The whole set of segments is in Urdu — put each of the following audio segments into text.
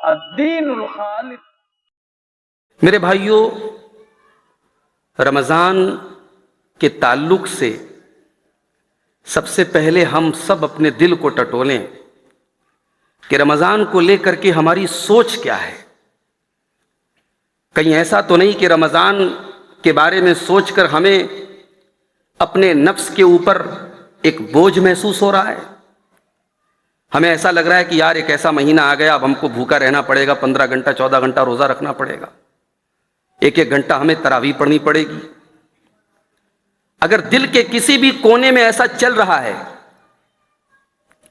الدین الخالص۔ میرے بھائیوں، رمضان کے تعلق سے سب سے پہلے ہم سب اپنے دل کو ٹٹولیں کہ رمضان کو لے کر کے ہماری سوچ کیا ہے۔ کہیں ایسا تو نہیں کہ رمضان کے بارے میں سوچ کر ہمیں اپنے نفس کے اوپر ایک بوجھ محسوس ہو رہا ہے، ہمیں ایسا لگ رہا ہے کہ یار ایک ایسا مہینہ آ گیا، اب ہم کو بھوکا رہنا پڑے گا، 15 گھنٹہ 14 گھنٹہ روزہ رکھنا پڑے گا، ایک ایک گھنٹہ ہمیں تراویح پڑھنی پڑے گی۔ اگر دل کے کسی بھی کونے میں ایسا چل رہا ہے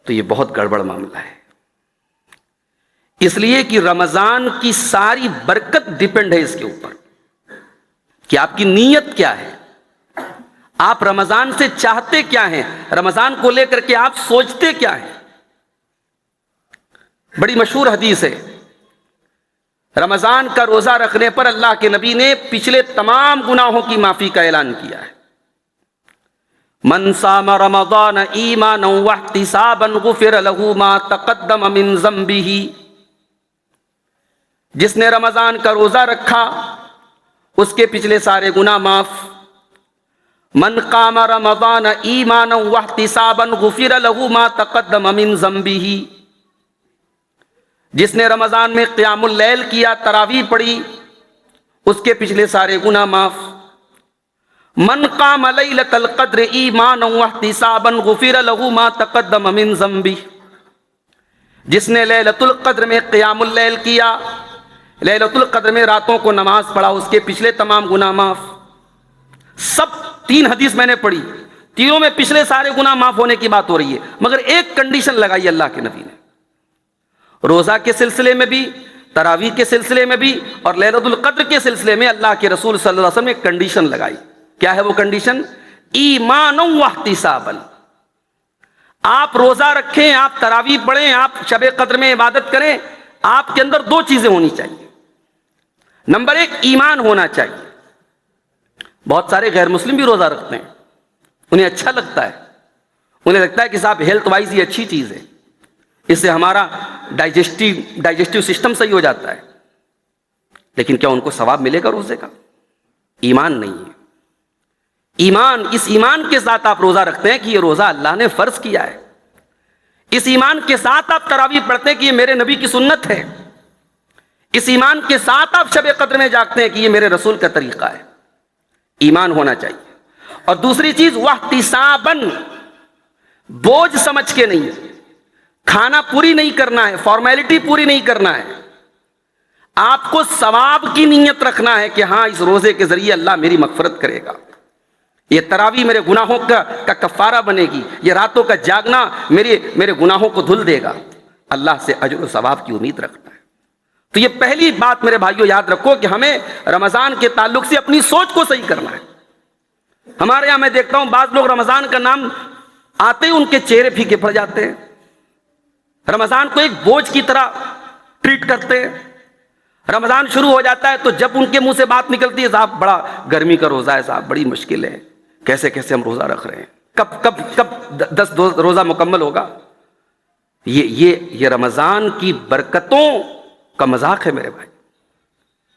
تو یہ بہت گڑبڑ معاملہ ہے، اس لیے کہ رمضان کی ساری برکت ڈیپینڈ ہے اس کے اوپر کہ آپ کی نیت کیا ہے، آپ رمضان سے چاہتے کیا ہیں، رمضان کو لے کر کے آپ سوچتے کیا ہیں۔ بڑی مشہور حدیث ہے، رمضان کا روزہ رکھنے پر اللہ کے نبی نے پچھلے تمام گناہوں کی معافی کا اعلان کیا ہے۔ من صام رمضان ایمانا واحتسابا غفر له ما تقدم من ذنبه، جس نے رمضان کا روزہ رکھا اس کے پچھلے سارے گناہ معاف۔ من قام رمضان ایمانا واحتسابا غفر له ما تقدم من ذنبه، جس نے رمضان میں قیام اللیل کیا، تراویح پڑھی، اس کے پچھلے سارے گناہ معاف۔ من قام لیلۃ القدر ایمانا واحتسابا غفر له ما تقدم من ذنبه، جس نے لیلۃ القدر میں قیام اللیل کیا، لیلۃ القدر میں راتوں کو نماز پڑھا، اس کے پچھلے تمام گناہ معاف۔ سب 3 حدیث میں نے پڑھی، تینوں میں پچھلے سارے گناہ معاف ہونے کی بات ہو رہی ہے، مگر ایک کنڈیشن لگائی اللہ کے نبی نے، روزہ کے سلسلے میں بھی، تراویح کے سلسلے میں بھی، اور لیلۃ القدر کے سلسلے میں اللہ کے رسول صلی اللہ علیہ وسلم نے ایک کنڈیشن لگائی۔ کیا ہے وہ کنڈیشن؟ ایمانا واحتسابا، آپ روزہ رکھیں، آپ تراویح پڑھیں، آپ شب قدر میں عبادت کریں، آپ کے اندر 2 چیزیں ہونی چاہیے۔ نمبر 1 ایمان ہونا چاہیے۔ بہت سارے غیر مسلم بھی روزہ رکھتے ہیں، انہیں اچھا لگتا ہے، انہیں لگتا ہے کہ صاحب ہیلتھ وائز یہ اچھی چیز ہے، اس سے ہمارا ڈائجسٹو سسٹم صحیح ہو جاتا ہے، لیکن کیا ان کو ثواب ملے گا روزے کا؟ ایمان نہیں ہے۔ ایمان، اس ایمان کے ساتھ آپ روزہ رکھتے ہیں کہ یہ روزہ اللہ نے فرض کیا ہے، اس ایمان کے ساتھ آپ تراویح پڑھتے ہیں کہ یہ میرے نبی کی سنت ہے، اس ایمان کے ساتھ آپ شب قدر میں جاگتے ہیں کہ یہ میرے رسول کا طریقہ ہے۔ ایمان ہونا چاہیے۔ اور دوسری چیز واحتساباً، بوجھ سمجھ کے نہیں، کھانا پوری نہیں کرنا ہے، فارمیلٹی پوری نہیں کرنا ہے، آپ کو ثواب کی نیت رکھنا ہے کہ ہاں اس روزے کے ذریعے اللہ میری مغفرت کرے گا، یہ تراویح میرے گناہوں کا کفارہ بنے گی، یہ راتوں کا جاگنا میرے گناہوں کو دھل دے گا، اللہ سے اجر و ثواب کی امید رکھنا ہے۔ تو یہ پہلی بات میرے بھائیوں یاد رکھو کہ ہمیں رمضان کے تعلق سے اپنی سوچ کو صحیح کرنا ہے۔ ہمارے یہاں میں دیکھتا ہوں بعض لوگ رمضان کا نام آتے ہی ان کے چہرے پھیکے پڑ جاتے ہیں، رمضان کو ایک بوجھ کی طرح ٹریٹ کرتے ہیں۔ رمضان شروع ہو جاتا ہے تو جب ان کے منہ سے بات نکلتی ہے صاحب بڑا گرمی کا روزہ ہے، صاحب بڑی مشکل ہے، کیسے کیسے ہم روزہ رکھ رہے ہیں، کب 10 روزہ مکمل ہوگا۔ یہ رمضان کی برکتوں کا مذاق ہے میرے بھائی۔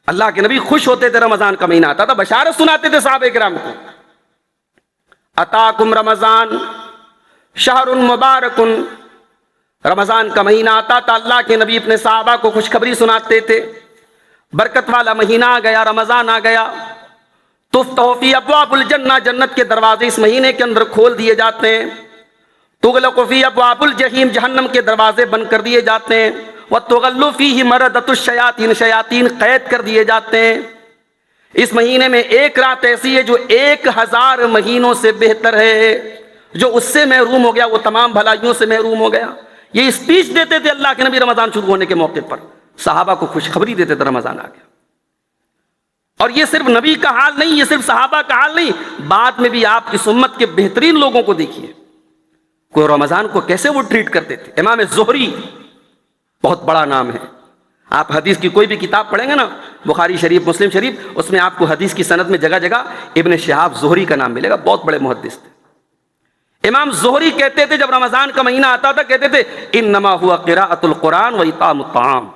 اللہ کے نبی خوش ہوتے تھے، رمضان کا مہینہ آتا تھا، بشارت سناتے تھے صحابہ کرام کو، اتاکم رمضان شہر مبارک، رمضان کا مہینہ آتا تھا، اللہ کے نبی اپنے صحابہ کو خوشخبری سناتے تھے، برکت والا مہینہ آ گیا، رمضان آ گیا، تفتح فی ابواب الجنہ، جنت کے دروازے اس مہینے کے اندر کھول دیے جاتے ہیں، تغلق فی ابواب الجحیم، جہنم کے دروازے بند کر دیے جاتے ہیں، وتغل فیہ مردۃ الشیاطین، شیاطین قید کر دیے جاتے ہیں۔ اس مہینے میں ایک رات ایسی ہے جو 1000 مہینوں سے بہتر ہے، جو اس سے محروم ہو گیا وہ تمام بھلائیوں سے محروم ہو گیا۔ یہ اسپیچ دیتے تھے اللہ کے نبی رمضان شروع ہونے کے موقع پر، صحابہ کو خوشخبری دیتے تھے رمضان آ گیا۔ اور یہ صرف نبی کا حال نہیں، یہ صرف صحابہ کا حال نہیں، بعد میں بھی آپ اس امت کے بہترین لوگوں کو دیکھیے، کوئی رمضان کو کیسے وہ ٹریٹ کرتے تھے۔ امام زہری بہت بڑا نام ہے، آپ حدیث کی کوئی بھی کتاب پڑھیں گے نا، بخاری شریف، مسلم شریف، اس میں آپ کو حدیث کی سند میں جگہ جگہ ابن شہاب زہری کا نام ملے گا، بہت بڑے محدث تھے۔ امام زہری کہتے تھے جب رمضان کا مہینہ آتا تھا، کہتے تھے انما ہوا قراءۃ القرآن و اطعام الطعام،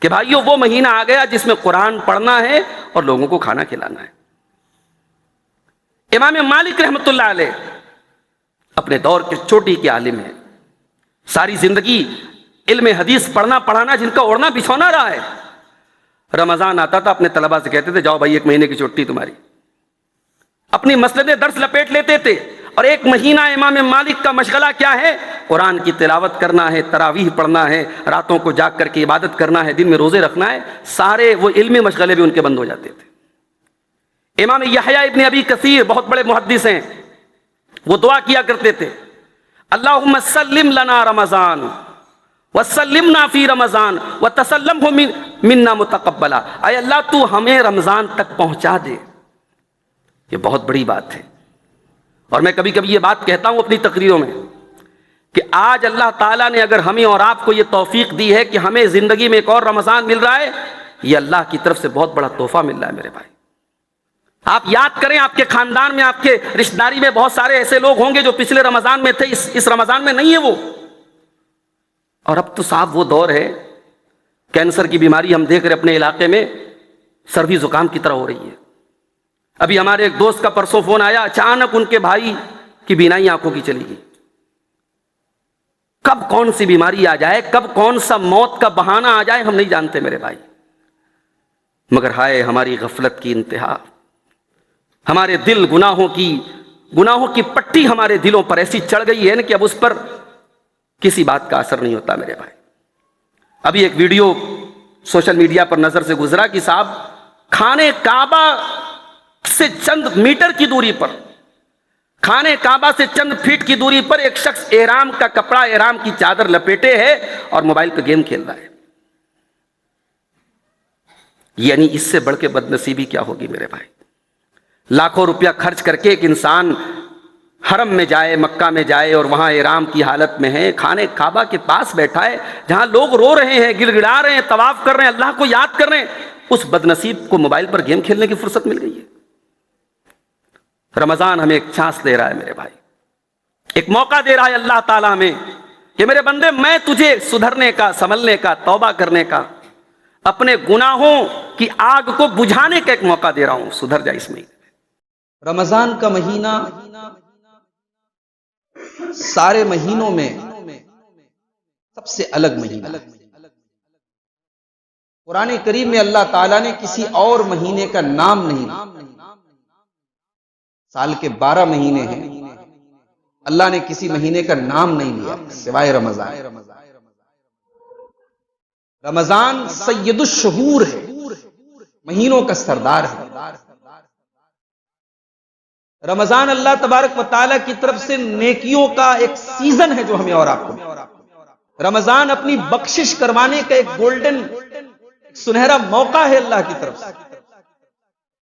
کہ بھائیو وہ مہینہ آ گیا جس میں قرآن پڑھنا ہے اور لوگوں کو کھانا کھلانا ہے۔ امام مالک رحمۃ اللہ علیہ اپنے دور کے چوٹی کے عالم ہیں، ساری زندگی علم حدیث پڑھنا پڑھانا جن کا اوڑھنا بچھونا رہا ہے۔ رمضان آتا تھا اپنے طلباء سے کہتے تھے جاؤ بھائی 1 مہینے کی چھٹی تمہاری، اپنی مسند درس لپیٹ لیتے تھے۔ اور 1 مہینہ امام مالک کا مشغلہ کیا ہے؟ قرآن کی تلاوت کرنا ہے، تراویح پڑھنا ہے، راتوں کو جاگ کر کے عبادت کرنا ہے، دن میں روزے رکھنا ہے۔ سارے وہ علمی مشغلے بھی ان کے بند ہو جاتے تھے۔ امام یحییٰ ابن ابی کثیر بہت بڑے محدث ہیں، وہ دعا کیا کرتے تھے اللہم سلم لنا رمضان وسلمنا فی رمضان وتسلمہ منا متقبلا، اے اللہ تو ہمیں رمضان تک پہنچا دے۔ یہ بہت بڑی بات ہے، اور میں کبھی کبھی یہ بات کہتا ہوں اپنی تقریروں میں کہ آج اللہ تعالیٰ نے اگر ہمیں اور آپ کو یہ توفیق دی ہے کہ ہمیں زندگی میں ایک اور رمضان مل رہا ہے، یہ اللہ کی طرف سے بہت بڑا تحفہ مل رہا ہے میرے بھائی۔ آپ یاد کریں آپ کے خاندان میں، آپ کے رشتہ داری میں بہت سارے ایسے لوگ ہوں گے جو پچھلے رمضان میں تھے، اس رمضان میں نہیں ہے وہ۔ اور اب تو صاحب وہ دور ہے، کینسر کی بیماری ہم دیکھ رہے اپنے علاقے میں سردی زکام کی طرح ہو رہی ہے۔ ابھی ہمارے ایک دوست کا پرسوں فون آیا، اچانک ان کے بھائی کی بینائی آنکھوں کی چلی گئی۔ کب کون سی بیماری آ جائے، کب کون سا موت کا بہانہ آ جائے ہم نہیں جانتے میرے بھائی، مگر ہائے ہماری غفلت کی انتہا، ہمارے دل گناہوں کی پٹی ہمارے دلوں پر ایسی چڑھ گئی ہے کہ اب اس پر کسی بات کا اثر نہیں ہوتا میرے بھائی۔ ابھی ایک ویڈیو سوشل میڈیا پر نظر سے گزرا کہ صاحب خانے کعبہ سے چند میٹر کی دوری پر، خانے کعبہ سے چند فیٹ کی دوری پر ایک شخص احرام کا کپڑا، احرام کی چادر لپیٹے ہے اور موبائل پہ گیم کھیل رہا ہے۔ یعنی اس سے بڑھ کے بد نصیبی کیا ہوگی میرے بھائی؟ لاکھوں روپیہ خرچ کر کے ایک انسان حرم میں جائے، مکہ میں جائے اور وہاں احرام کی حالت میں ہے، خانے کعبہ کے پاس بیٹھا ہے جہاں لوگ رو رہے ہیں، گڑ گڑا رہے ہیں، طواف کر رہے ہیں، اللہ کو یاد کر رہے ہیں، اس بد نصیب کو موبائل پر گیم کھیلنے کی فرصت مل گئی ہے۔ رمضان ہمیں ایک چانس دے رہا ہے میرے بھائی، ایک موقع دے رہا ہے اللہ تعالیٰ ہمیں کہ میرے بندے میں تجھے سدھرنے کا، سنبھلنے کا، توبہ کرنے کا، اپنے گناہوں کی آگ کو بجھانے کا ایک موقع دے رہا ہوں، سدھر جا اس مہینے میں۔ رمضان کا مہینہ سارے مہینوں میں سب سے الگ مہینہ ہے۔ قرآن کریم میں اللہ تعالیٰ نے کسی اور مہینے کا نام نہیں لیا۔ سال کے 12 مہینے ہیں، اللہ نے کسی مہینے کا نام نہیں لیا سوائے رمضان۔ رمضان سید الشہور ہے، مہینوں کا سردار ہے۔ رمضان اللہ تبارک و تعالیٰ کی طرف سے نیکیوں کا ایک سیزن ہے جو ہمیں اور آپ کو، رمضان اپنی بخشش کروانے کا ایک گولڈن سنہرا موقع ہے اللہ کی طرف سے۔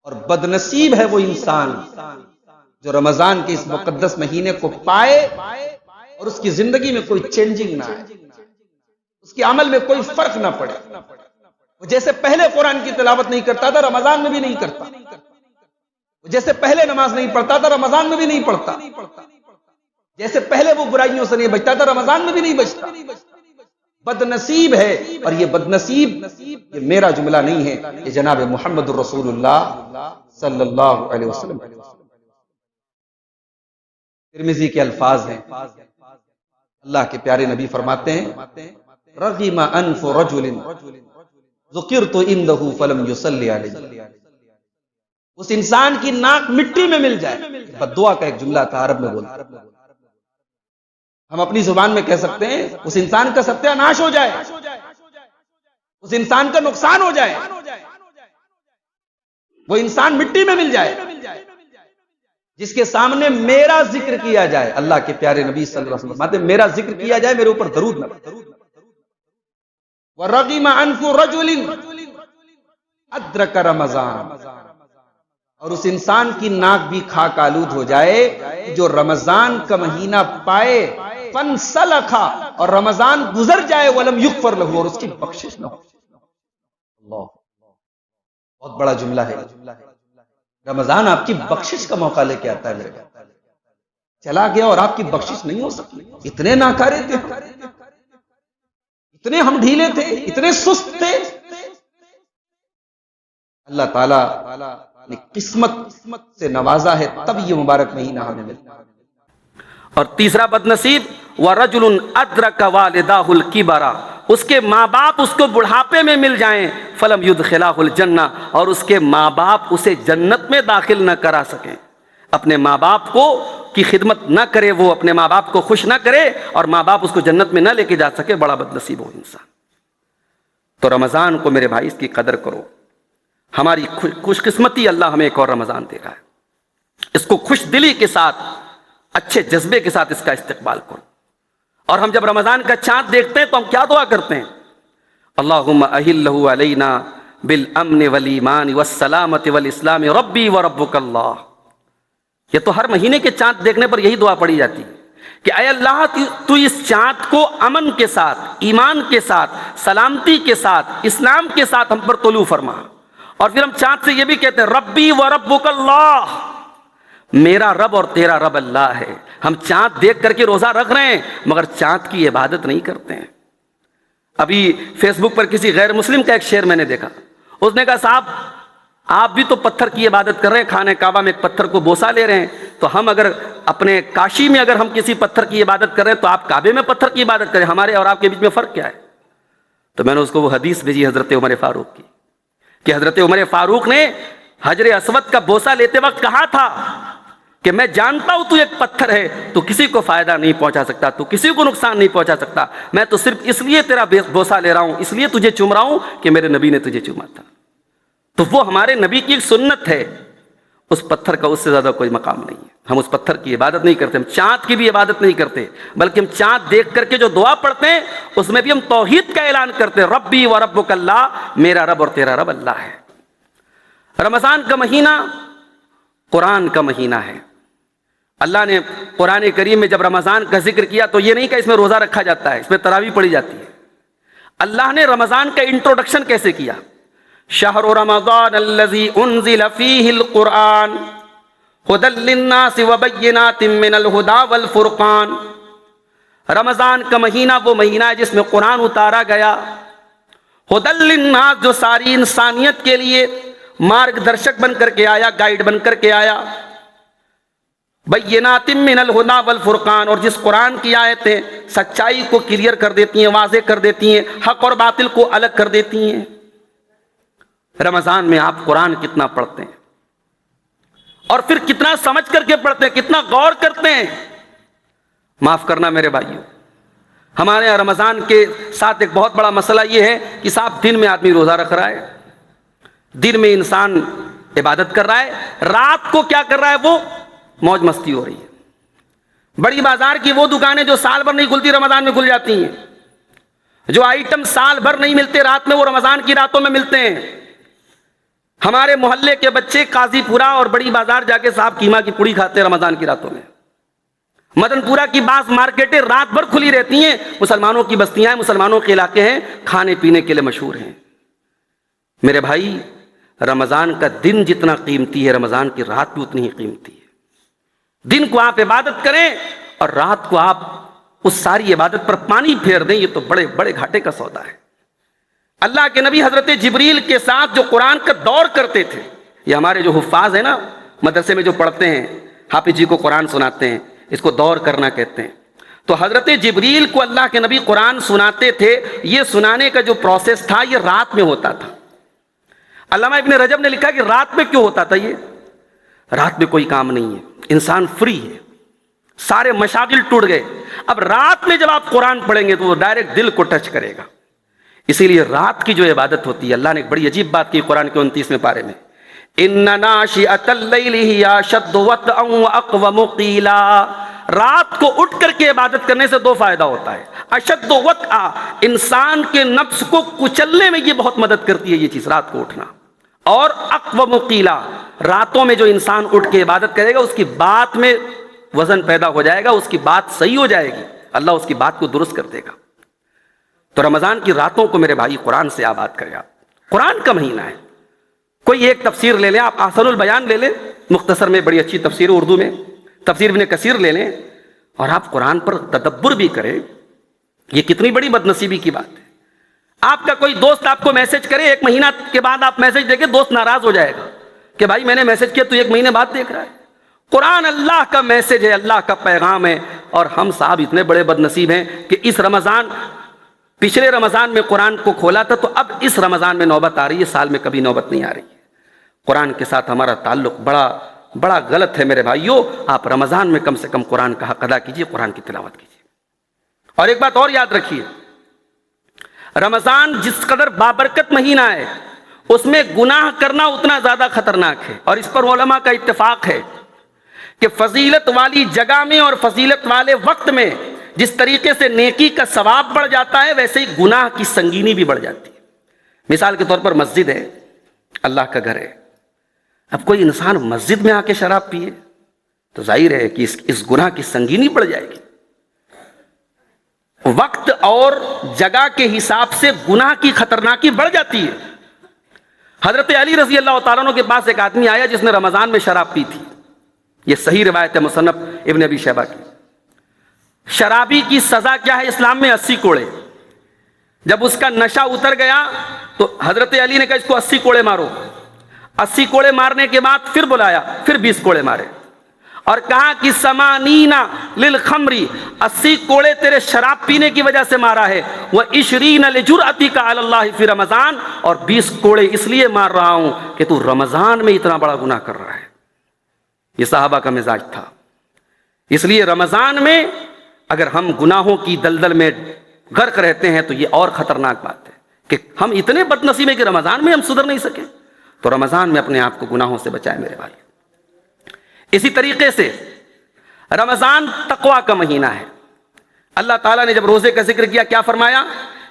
اور بد نصیب ہے وہ انسان جو رمضان کے اس مقدس مہینے کو پائے اور اس کی زندگی میں کوئی چینجنگ نہ آئے، اس کے عمل میں کوئی فرق نہ پڑے۔ وہ جیسے پہلے قرآن کی تلاوت نہیں کرتا تھا رمضان میں بھی نہیں کرتا، وہ جیسے پہلے نماز نہیں پڑھتا تھا رمضان میں بھی نہیں پڑھتا، جیسے پہلے وہ برائیوں سے نہیں بچتا تھا رمضان میں بھی نہیں بچتا۔ بد نصیب ہے، اور یہ بد نصیب یہ میرا جملہ نہیں ہے، یہ جناب محمد الرسول اللہ صلی اللہ علیہ وسلم ترمذی کے الفاظ ہیں۔ اللہ کے پیارے نبی فرماتے ہیں رغم انف رجل ذکرت عنده فلم يصلي علیہ، اس انسان کی ناک مٹی میں مل جائے، بد دعا کا ایک جملہ تھا عرب میں بولتے، ہم اپنی زبان میں کہہ سکتے ہیں اس انسان کا ستیہ ناش ہو جائے، اس انسان کا نقصان ہو جائے، وہ انسان مٹی میں مل جائے جس کے سامنے میرا ذکر کیا جائے۔ اللہ کے پیارے نبی صلی اللہ علیہ وسلم فرماتے ہیں میرا ذکر کیا جائے، میرے اوپر درود نہ پڑے۔ وَرَغِمَ عَنْفُ رَجُلٍ أَدْرَكَ رَمَضَانَ، اور اس انسان کی ناک بھی خاک آلود ہو جائے جو رمضان کا مہینہ پائے، فَانْسَلَخَ، اور رمضان گزر جائے، وَلَمْ يُغْفَرْ لَهُ، اور اس کی بخشش نہ ہو۔ اللہ، بہت بڑا جملہ ہے۔ رمضان آپ کی بخشش کا موقع لے کے آتا ہے میرے بھائی، چلا گیا اور آپ کی بخشش نہیں ہو سکی۔ اتنے ناکارے تھے، اتنے ہم ڈھیلے تھے، اتنے سست تھے اللہ تعالیٰ نے قسمت سے نوازا ہے، تب یہ مبارک مہینہ ہمیں ملتا ہے۔ اور تیسرا بد نصیب وَرَجُلٌ أَدْرَكَ وَالِدَاهُ الْكِبَرَ، اس کے ماں باپ اس کو بڑھاپے میں مل جائیں، فَلَمْ يُدْخِلَاهُ الْجَنَّةَ، اور اس کے ماں باپ اسے جنت میں داخل نہ کرا سکیں، اپنے ماں باپ کو کی خدمت نہ کرے، وہ اپنے ماں باپ کو خوش نہ کرے اور ماں باپ اس کو جنت میں نہ لے کے جا سکے، بڑا بد نصیب ہو انسان۔ تو رمضان کو میرے بھائی اس کی قدر کرو، ہماری خوش قسمتی اللہ ہمیں ایک اور رمضان دے رہا ہے، اس کو خوش دلی کے ساتھ اچھے جذبے کے ساتھ اس کا استقبال کرو۔ اور ہم جب رمضان کا چاند دیکھتے ہیں تو ہم کیا دعا کرتے ہیں؟ اللہم اہلہ علینا بالامن والایمان والسلامت والاسلام ربی وربک اللہ۔ یہ تو ہر مہینے کے چاند دیکھنے پر یہی دعا پڑھی جاتی ہے کہ اے اللہ تو اس چاند کو امن کے ساتھ، ایمان کے ساتھ، سلامتی کے ساتھ، اسلام کے ساتھ ہم پر طلوع فرما۔ اور پھر ہم چاند سے یہ بھی کہتے ہیں ربی وربک اللہ، میرا رب اور تیرا رب اللہ ہے۔ ہم چاند دیکھ کر کے روزہ رکھ رہے ہیں مگر چاند کی عبادت نہیں کرتے ہیں۔ ابھی فیس بک پر کسی غیر مسلم کا ایک شعر میں نے دیکھا، اس نے کہا صاحب آپ بھی تو پتھر کی عبادت کر رہے ہیں، خانہ کعبہ میں ایک پتھر کو بوسا لے رہے ہیں، تو ہم اگر اپنے کاشی میں اگر ہم کسی پتھر کی عبادت کر رہے ہیں تو آپ کعبے میں پتھر کی عبادت کریں، ہمارے اور آپ کے بیچ میں فرق کیا ہے؟ تو میں نے اس کو وہ حدیث بھیجی حضرت عمر فاروق کی کہ حضرت عمر فاروق نے حجر اسود کا بوسا لیتے وقت کہا تھا کہ میں جانتا ہوں تو ایک پتھر ہے، تو کسی کو فائدہ نہیں پہنچا سکتا، تو کسی کو نقصان نہیں پہنچا سکتا، میں تو صرف اس لیے تیرا بوسا لے رہا ہوں، اس لیے تجھے چوم رہا ہوں کہ میرے نبی نے تجھے چوما تھا۔ تو وہ ہمارے نبی کی ایک سنت ہے، اس پتھر کا اس سے زیادہ کوئی مقام نہیں ہے۔ ہم اس پتھر کی عبادت نہیں کرتے، ہم چاند کی بھی عبادت نہیں کرتے، بلکہ ہم چاند دیکھ کر کے جو دعا پڑھتے ہیں اس میں بھی ہم توحید کا اعلان کرتے ہیں، ربی و ربک اللہ، میرا رب اور تیرا رب اللہ ہے۔ رمضان کا مہینہ قرآن کا مہینہ ہے۔ اللہ نے قرآن کریم میں جب رمضان کا ذکر کیا تو یہ نہیں کہ اس میں روزہ رکھا جاتا ہے، اس میں تراویح پڑھی جاتی ہے۔ اللہ نے رمضان کا انٹروڈکشن کیسے کیا؟ شہر رمضان الذی انزل فیہ القرآن ھدی للناس وبینات من الھدی والفرقان۔ رمضان کا مہینہ وہ مہینہ ہے جس میں قرآن اتارا گیا، ھدی للناس جو ساری انسانیت کے لیے مارگ درشک بن کر کے آیا، گائیڈ بن کر کے آیا، بینات من الھدی والفرقان، اور جس قرآن کی آیتیں سچائی کو کلیئر کر دیتی ہیں، واضح کر دیتی ہیں، حق اور باطل کو الگ کر دیتی ہیں۔ رمضان میں آپ قرآن کتنا پڑھتے ہیں اور پھر کتنا سمجھ کر کے پڑھتے ہیں، کتنا غور کرتے ہیں؟ معاف کرنا میرے بھائیوں، ہمارے یہاں رمضان کے ساتھ ایک بہت بڑا مسئلہ یہ ہے کہ صاحب دن میں آدمی روزہ رکھ رہا ہے، دن میں انسان عبادت کر رہا ہے، رات کو کیا کر رہا ہے؟ وہ موج مستی ہو رہی ہے۔ بڑی بازار کی وہ دکانیں جو سال بھر نہیں کھلتی رمضان میں کھل جاتی ہیں، جو آئٹم سال بھر نہیں ملتے رات میں وہ رمضان کی راتوں میں ملتے ہیں۔ ہمارے محلے کے بچے قاضی پورہ اور بڑی بازار جا کے صاحب قیمہ کی پوڑی کھاتے ہیں رمضان کی راتوں میں۔ مدن پورہ کی بعض مارکیٹیں رات بھر کھلی رہتی ہیں، مسلمانوں کی بستیاں ہیں، مسلمانوں کے علاقے ہیں، کھانے پینے کے لیے مشہور ہیں۔ میرے بھائی رمضان کا دن جتنا قیمتی ہے رمضان کی رات بھی اتنی ہی قیمتی ہے۔ دن کو آپ عبادت کریں اور رات کو آپ اس ساری عبادت پر پانی پھیر دیں، یہ تو بڑے بڑے گھاٹے کا سودا ہے۔ اللہ کے نبی حضرت جبریل کے ساتھ جو قرآن کا دور کرتے تھے، یہ ہمارے جو حفاظ ہیں نا مدرسے میں جو پڑھتے ہیں، حافظ جی کو قرآن سناتے ہیں، اس کو دور کرنا کہتے ہیں۔ تو حضرت جبریل کو اللہ کے نبی قرآن سناتے تھے، یہ سنانے کا جو پروسیس تھا یہ رات میں ہوتا تھا۔ علامہ ابن رجب نے لکھا کہ رات میں کیوں ہوتا تھا؟ یہ رات میں کوئی کام نہیں ہے، انسان فری ہے، سارے مشاغل ٹوٹ گئے، اب رات میں جب آپ قرآن پڑھیں گے تو وہ ڈائریکٹ دل کو ٹچ کرے گا۔ اسی لیے رات کی جو عبادت ہوتی ہے، اللہ نے ایک بڑی عجیب بات کی قرآن کے 29ویں پارے میں، اِنَّ نَاشِئَةَ اللَّيْلِ هِيَ أَشَدُّ وَطْئًا وَأَقْوَمُ قِيلًا۔ رات کو اٹھ کر کے عبادت کرنے سے دو فائدہ ہوتا ہے۔ اشد وطئا، انسان کے نفس کو کچلنے میں یہ بہت مدد کرتی ہے یہ چیز، رات کو اٹھنا۔ اور اقوم قیلا، راتوں میں جو انسان اٹھ کے عبادت کرے گا اس کی بات میں وزن پیدا ہو جائے گا، اس کی بات صحیح ہو جائے گی، اللہ اس کی بات کو درست کر دے گا۔ تو رمضان کی راتوں کو میرے بھائی قرآن سے آباد کرے آپ۔ قرآن کا مہینہ ہے، کوئی ایک تفسیر لے لیں آپ، احسن البیان لے لیں، مختصر میں بڑی اچھی تفسیر اردو میں، تفسیر ابن کثیر لے لیں اور آپ قرآن پر تدبر بھی کریں۔ یہ کتنی بڑی بدنصیبی کی بات ہے، آپ کا کوئی دوست آپ کو میسج کرے، 1 مہینہ کے بعد آپ میسج دیکھیں، دوست ناراض ہو جائے گا کہ بھائی میں نے میسج کیا تو 1 مہینے بعد دیکھ رہا ہے۔ قرآن اللہ کا میسج ہے، اللہ کا پیغام ہے، اور ہم صاحب اتنے بڑے بد نصیب ہیں کہ اس رمضان، پچھلے رمضان میں قرآن کو کھولا تھا، تو اب اس رمضان میں نوبت آ رہی ہے، سال میں کبھی نوبت نہیں آ رہی ہے۔ قرآن کے ساتھ ہمارا تعلق بڑا غلط ہے میرے بھائیوں۔ آپ رمضان میں کم سے کم قرآن کا حق ادا کیجیے، قرآن کی تلاوت کیجیے۔ اور ایک بات اور یاد رکھیے، رمضان جس قدر بابرکت مہینہ ہے، اس میں گناہ کرنا اتنا زیادہ خطرناک ہے، اور اس پر علماء کا اتفاق ہے کہ فضیلت والی جگہ میں اور فضیلت والے وقت میں جس طریقے سے نیکی کا ثواب بڑھ جاتا ہے، ویسے ہی گناہ کی سنگینی بھی بڑھ جاتی ہے۔ مثال کے طور پر مسجد ہے، اللہ کا گھر ہے، اب کوئی انسان مسجد میں آ کے شراب پیے تو ظاہر ہے کہ اس گناہ کی سنگینی بڑھ جائے گی۔ وقت اور جگہ کے حساب سے گناہ کی خطرناکی بڑھ جاتی ہے۔ حضرت علی رضی اللہ تعالیٰ عنہ کے پاس ایک آدمی آیا جس نے رمضان میں شراب پی تھی، یہ صحیح روایت ہے مصنف ابن ابی شیبہ کی۔ شرابی کی سزا کیا ہے اسلام میں؟ 80 کوڑے۔ جب اس کا نشہ اتر گیا تو حضرت علی نے کہا اس کو 80 کوڑے مارو۔ 80 کوڑے مارنے کے بعد پھر بلایا، پھر 20 کوڑے مارے، اور کہا کہ 80 للخمری، 80 کوڑے تیرے شراب پینے کی وجہ سے مارا ہے، و20 لجرأتک علی اللہ فی رمضان، اور 20 کوڑے اس لیے مار رہا ہوں کہ تو رمضان میں اتنا بڑا گناہ کر رہا ہے۔ یہ صحابہ کا مزاج تھا۔ اس لیے رمضان میں اگر ہم گناہوں کی دلدل میں غرق رہتے ہیں تو یہ اور خطرناک بات ہے کہ ہم اتنے بد نصیب ہیں کہ رمضان میں ہم سدھر نہیں سکے۔ تو رمضان میں اپنے آپ کو گناہوں سے بچائے میرے بھائی۔ اسی طریقے سے رمضان تقویٰ کا مہینہ ہے۔ اللہ تعالیٰ نے جب روزے کا ذکر کیا، کیا فرمایا؟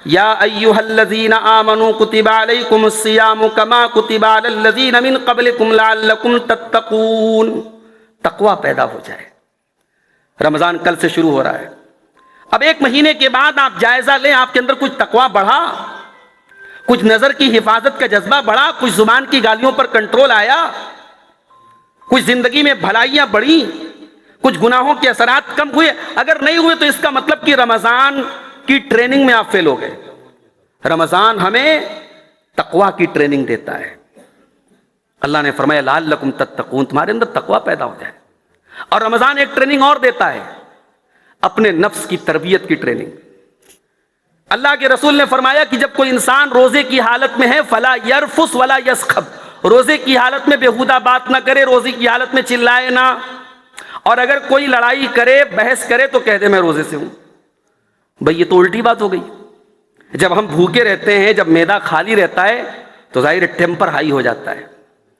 یا ایھا الذین آمنوا کتب علیکم الصیام کما کتب علی الذین من قبلکم لعلکم تتقون۔ تقویٰ پیدا ہو جائے۔ رمضان کل سے شروع ہو رہا ہے، اب 1 مہینے کے بعد آپ جائزہ لیں، آپ کے اندر کچھ تقویٰ بڑھا، کچھ نظر کی حفاظت کا جذبہ بڑھا، کچھ زبان کی گالیوں پر کنٹرول آیا، کچھ زندگی میں بھلائیاں بڑھی، کچھ گناہوں کے اثرات کم ہوئے۔ اگر نہیں ہوئے تو اس کا مطلب کہ رمضان کی ٹریننگ میں آپ فیل ہو گئے۔ رمضان ہمیں تقویٰ کی ٹریننگ دیتا ہے۔ اللہ نے فرمایا لعلکم تتقون، تمہارے اندر تقویٰ پیدا ہو جائے۔ اور رمضان ایک ٹریننگ اور دیتا ہے، اپنے نفس کی تربیت کی ٹریننگ۔ اللہ کے رسول نے فرمایا کہ جب کوئی انسان روزے کی حالت میں ہے فلا یرفس ولا یسخب، روزے کی حالت میں بےہودہ بات نہ کرے، روزے کی حالت میں چلائے نہ، اور اگر کوئی لڑائی کرے، بحث کرے تو کہہ دے میں روزے سے ہوں۔ بھئی یہ تو الٹی بات ہو گئی۔ جب ہم بھوکے رہتے ہیں، جب معدہ خالی رہتا ہے تو ظاہر ٹیمپر ہائی ہو جاتا ہے،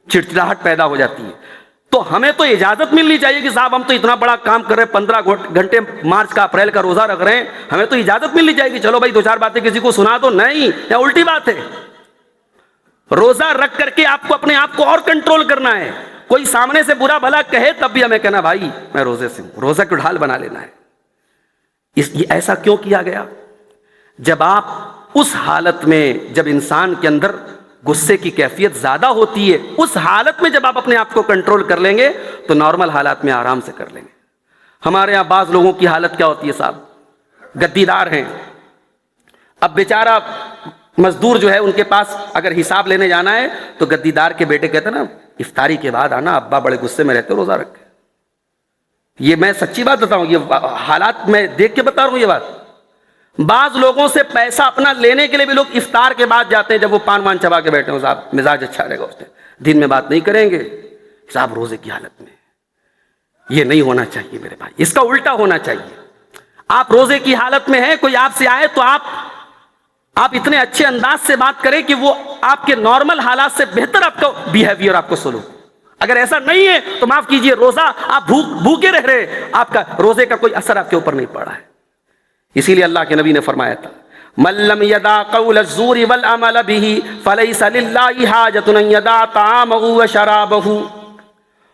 چڑچڑاہٹ پیدا ہو جاتی ہے۔ تو ہمیں تو اجازت ملنی چاہیے کہ صاحب ہم تو اتنا بڑا کام کر رہے ہیں، 15 گھنٹے مارچ کا اپریل کا روزہ رکھ رہے ہیں، ہمیں تو اجازت ملنی چاہیے کہ چلو بھائی 2-4 باتیں کسی کو سنا دو۔ نہیں، یہ الٹی بات ہے۔ روزہ رکھ کر کے آپ کو اپنے آپ کو اور کنٹرول کرنا ہے۔ کوئی سامنے سے برا بھلا کہے تب بھی ہمیں کہنا بھائی میں روزے سے ہوں، روزہ کو ڈھال بنا لینا ہے۔ ایسا کیوں کیا گیا؟ جب آپ اس حالت میں، جب انسان کے اندر غصے کی کیفیت زیادہ ہوتی ہے، اس حالت میں جب آپ اپنے آپ کو کنٹرول کر لیں گے تو نارمل حالات میں آرام سے کر لیں گے۔ ہمارے یہاں بعض لوگوں کی حالت کیا ہوتی ہے صاحب، گدی دار ہیں۔ اب بیچارہ مزدور جو ہے ان کے پاس اگر حساب لینے جانا ہے تو گدی دار کے بیٹے کہتے ہیں نا افطاری کے بعد آنا، ابا بڑے غصے میں رہتے روزہ رکھ کے۔ یہ میں سچی بات بتاؤں، یہ حالات میں دیکھ کے بتا رہا ہوں یہ بات۔ بعض لوگوں سے پیسہ اپنا لینے کے لیے بھی لوگ افطار کے بعد جاتے ہیں، جب وہ پان وان چبا کے بیٹھے ہوں، صاحب مزاج اچھا رہے گا اس دن میں بات نہیں کریں گے، صاحب روزے کی حالت میں۔ یہ نہیں ہونا چاہیے میرے بھائی، اس کا الٹا ہونا چاہیے۔ آپ روزے کی حالت میں ہیں، کوئی آپ سے آئے تو آپ اتنے اچھے انداز سے بات کریں کہ وہ آپ کے نارمل حالات سے بہتر آپ کا بیہیویئر، آپ کو سلوک۔ اگر ایسا نہیں ہے تو معاف کیجئے، روزہ آپ بھوکے رہ رہے، آپ کا روزے کا کوئی اثر آپ کے اوپر نہیں پڑا ہے۔ اسی لیے اللہ کے نبی نے فرمایا تھا من لم يدع قول الزور والعمل به فليس لله حاجة ان يدع طعامه وشرابه۔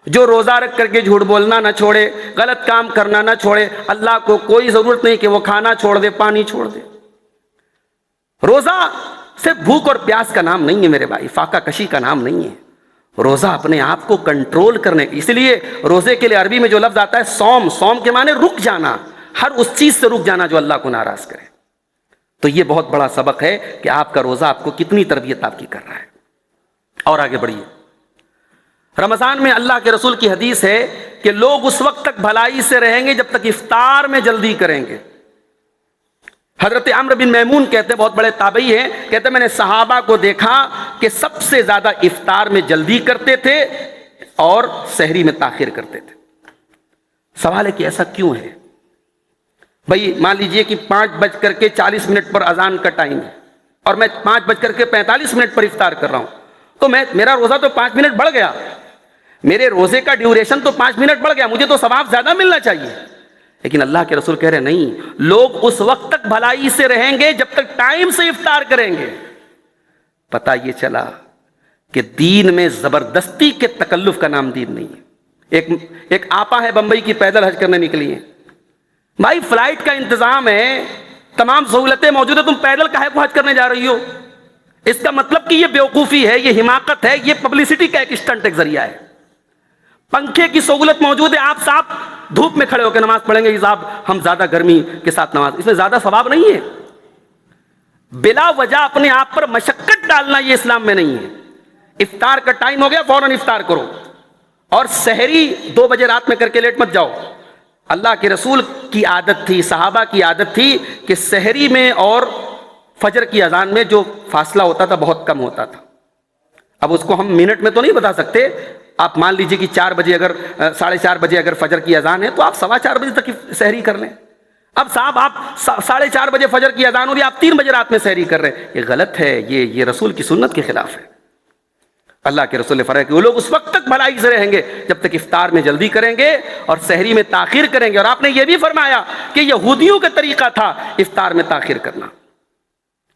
جو روزہ رکھ کر کے جھوٹ بولنا نہ چھوڑے، غلط کام کرنا نہ چھوڑے، اللہ کو کوئی ضرورت نہیں کہ وہ کھانا چھوڑ دے، پانی چھوڑ دے۔ روزہ صرف بھوک اور پیاس کا نام نہیں ہے میرے بھائی، فاقہ کشی کا نام نہیں ہے۔ روزہ اپنے آپ کو کنٹرول کرنے کی، اس لیے روزے کے لیے عربی میں جو لفظ آتا ہے سوم، سوم کے معنی رک جانا، ہر اس چیز سے رک جانا جو اللہ کو ناراض کرے۔ تو یہ بہت بڑا سبق ہے کہ آپ کا روزہ آپ کو کتنی تربیت آپ کی کر رہا ہے. اور آگے بڑھیے. رمضان میں اللہ کے رسول کی حدیث ہے کہ لوگ اس وقت تک بھلائی سے رہیں گے جب تک افطار میں جلدی کریں گے. حضرت عمرو بن میمون کہتے ہیں، بہت بڑے تابعی ہیں، کہتے ہیں میں نے صحابہ کو دیکھا کہ سب سے زیادہ افطار میں جلدی کرتے تھے اور سحری میں تاخیر کرتے تھے. سوال ہے کہ ایسا کیوں ہے؟ بھئی مان لیجئے کہ 5:40 پر اذان کا ٹائم ہے اور میں 5:45 پر افطار کر رہا ہوں، تو میرا روزہ تو 5 منٹ بڑھ گیا، میرے روزے کا ڈیوریشن تو 5 منٹ بڑھ گیا، مجھے تو ثواب زیادہ ملنا چاہیے. لیکن اللہ کے رسول کہہ رہے نہیں، لوگ اس وقت تک بھلائی سے رہیں گے جب تک ٹائم سے افطار کریں گے. پتہ یہ چلا کہ دین میں زبردستی کے تکلف کا نام دین نہیں ہے. ایک آپا ہے بمبئی کی، پیدل حج کرنے نکلی ہیں. بھائی فلائٹ کا انتظام ہے، تمام سہولتیں موجود ہیں، تم پیدل کاہے کو حج کرنے جا رہی ہو؟ اس کا مطلب کہ یہ بیوقوفی ہے، یہ حماقت ہے، یہ پبلسٹی کا ایک اسٹنٹ، ایک ذریعہ ہے. پنکھے کی سہولت موجود ہے، آپ صاحب دھوپ میں کھڑے ہو کے نماز پڑھیں گے، صاحب ہم زیادہ گرمی کے ساتھ نماز، اس میں زیادہ ثواب نہیں ہے. بلا وجہ اپنے آپ پر مشقت ڈالنا یہ اسلام میں نہیں ہے. افطار کا ٹائم ہو گیا فوراً افطار کرو، اور سحری 2 بجے رات میں کر کے لیٹ مت جاؤ. اللہ کے رسول کی عادت تھی، صحابہ کی عادت تھی کہ سحری میں اور فجر کی اذان میں جو فاصلہ ہوتا تھا بہت کم ہوتا تھا. اب اس کو ہم منٹ میں تو نہیں بتا سکتے. آپ مان لیجئے کہ 4 بجے اگر 4:30 بجے اگر فجر کی اذان ہے تو آپ 4:15 بجے تک سحری کر لیں. اب صاحب آپ 4:30 بجے فجر کی اذان ہو رہی ہے، آپ 3 بجے رات میں سحری کر رہے ہیں، یہ غلط ہے، یہ رسول کی سنت کے خلاف ہے. اللہ کے رسول نے فرمایا کہ وہ لوگ اس وقت تک بھلائی سے رہیں گے جب تک افطار میں جلدی کریں گے اور سحری میں تاخیر کریں گے. اور آپ نے یہ بھی فرمایا کہ یہودیوں کا طریقہ تھا افطار میں تاخیر کرنا.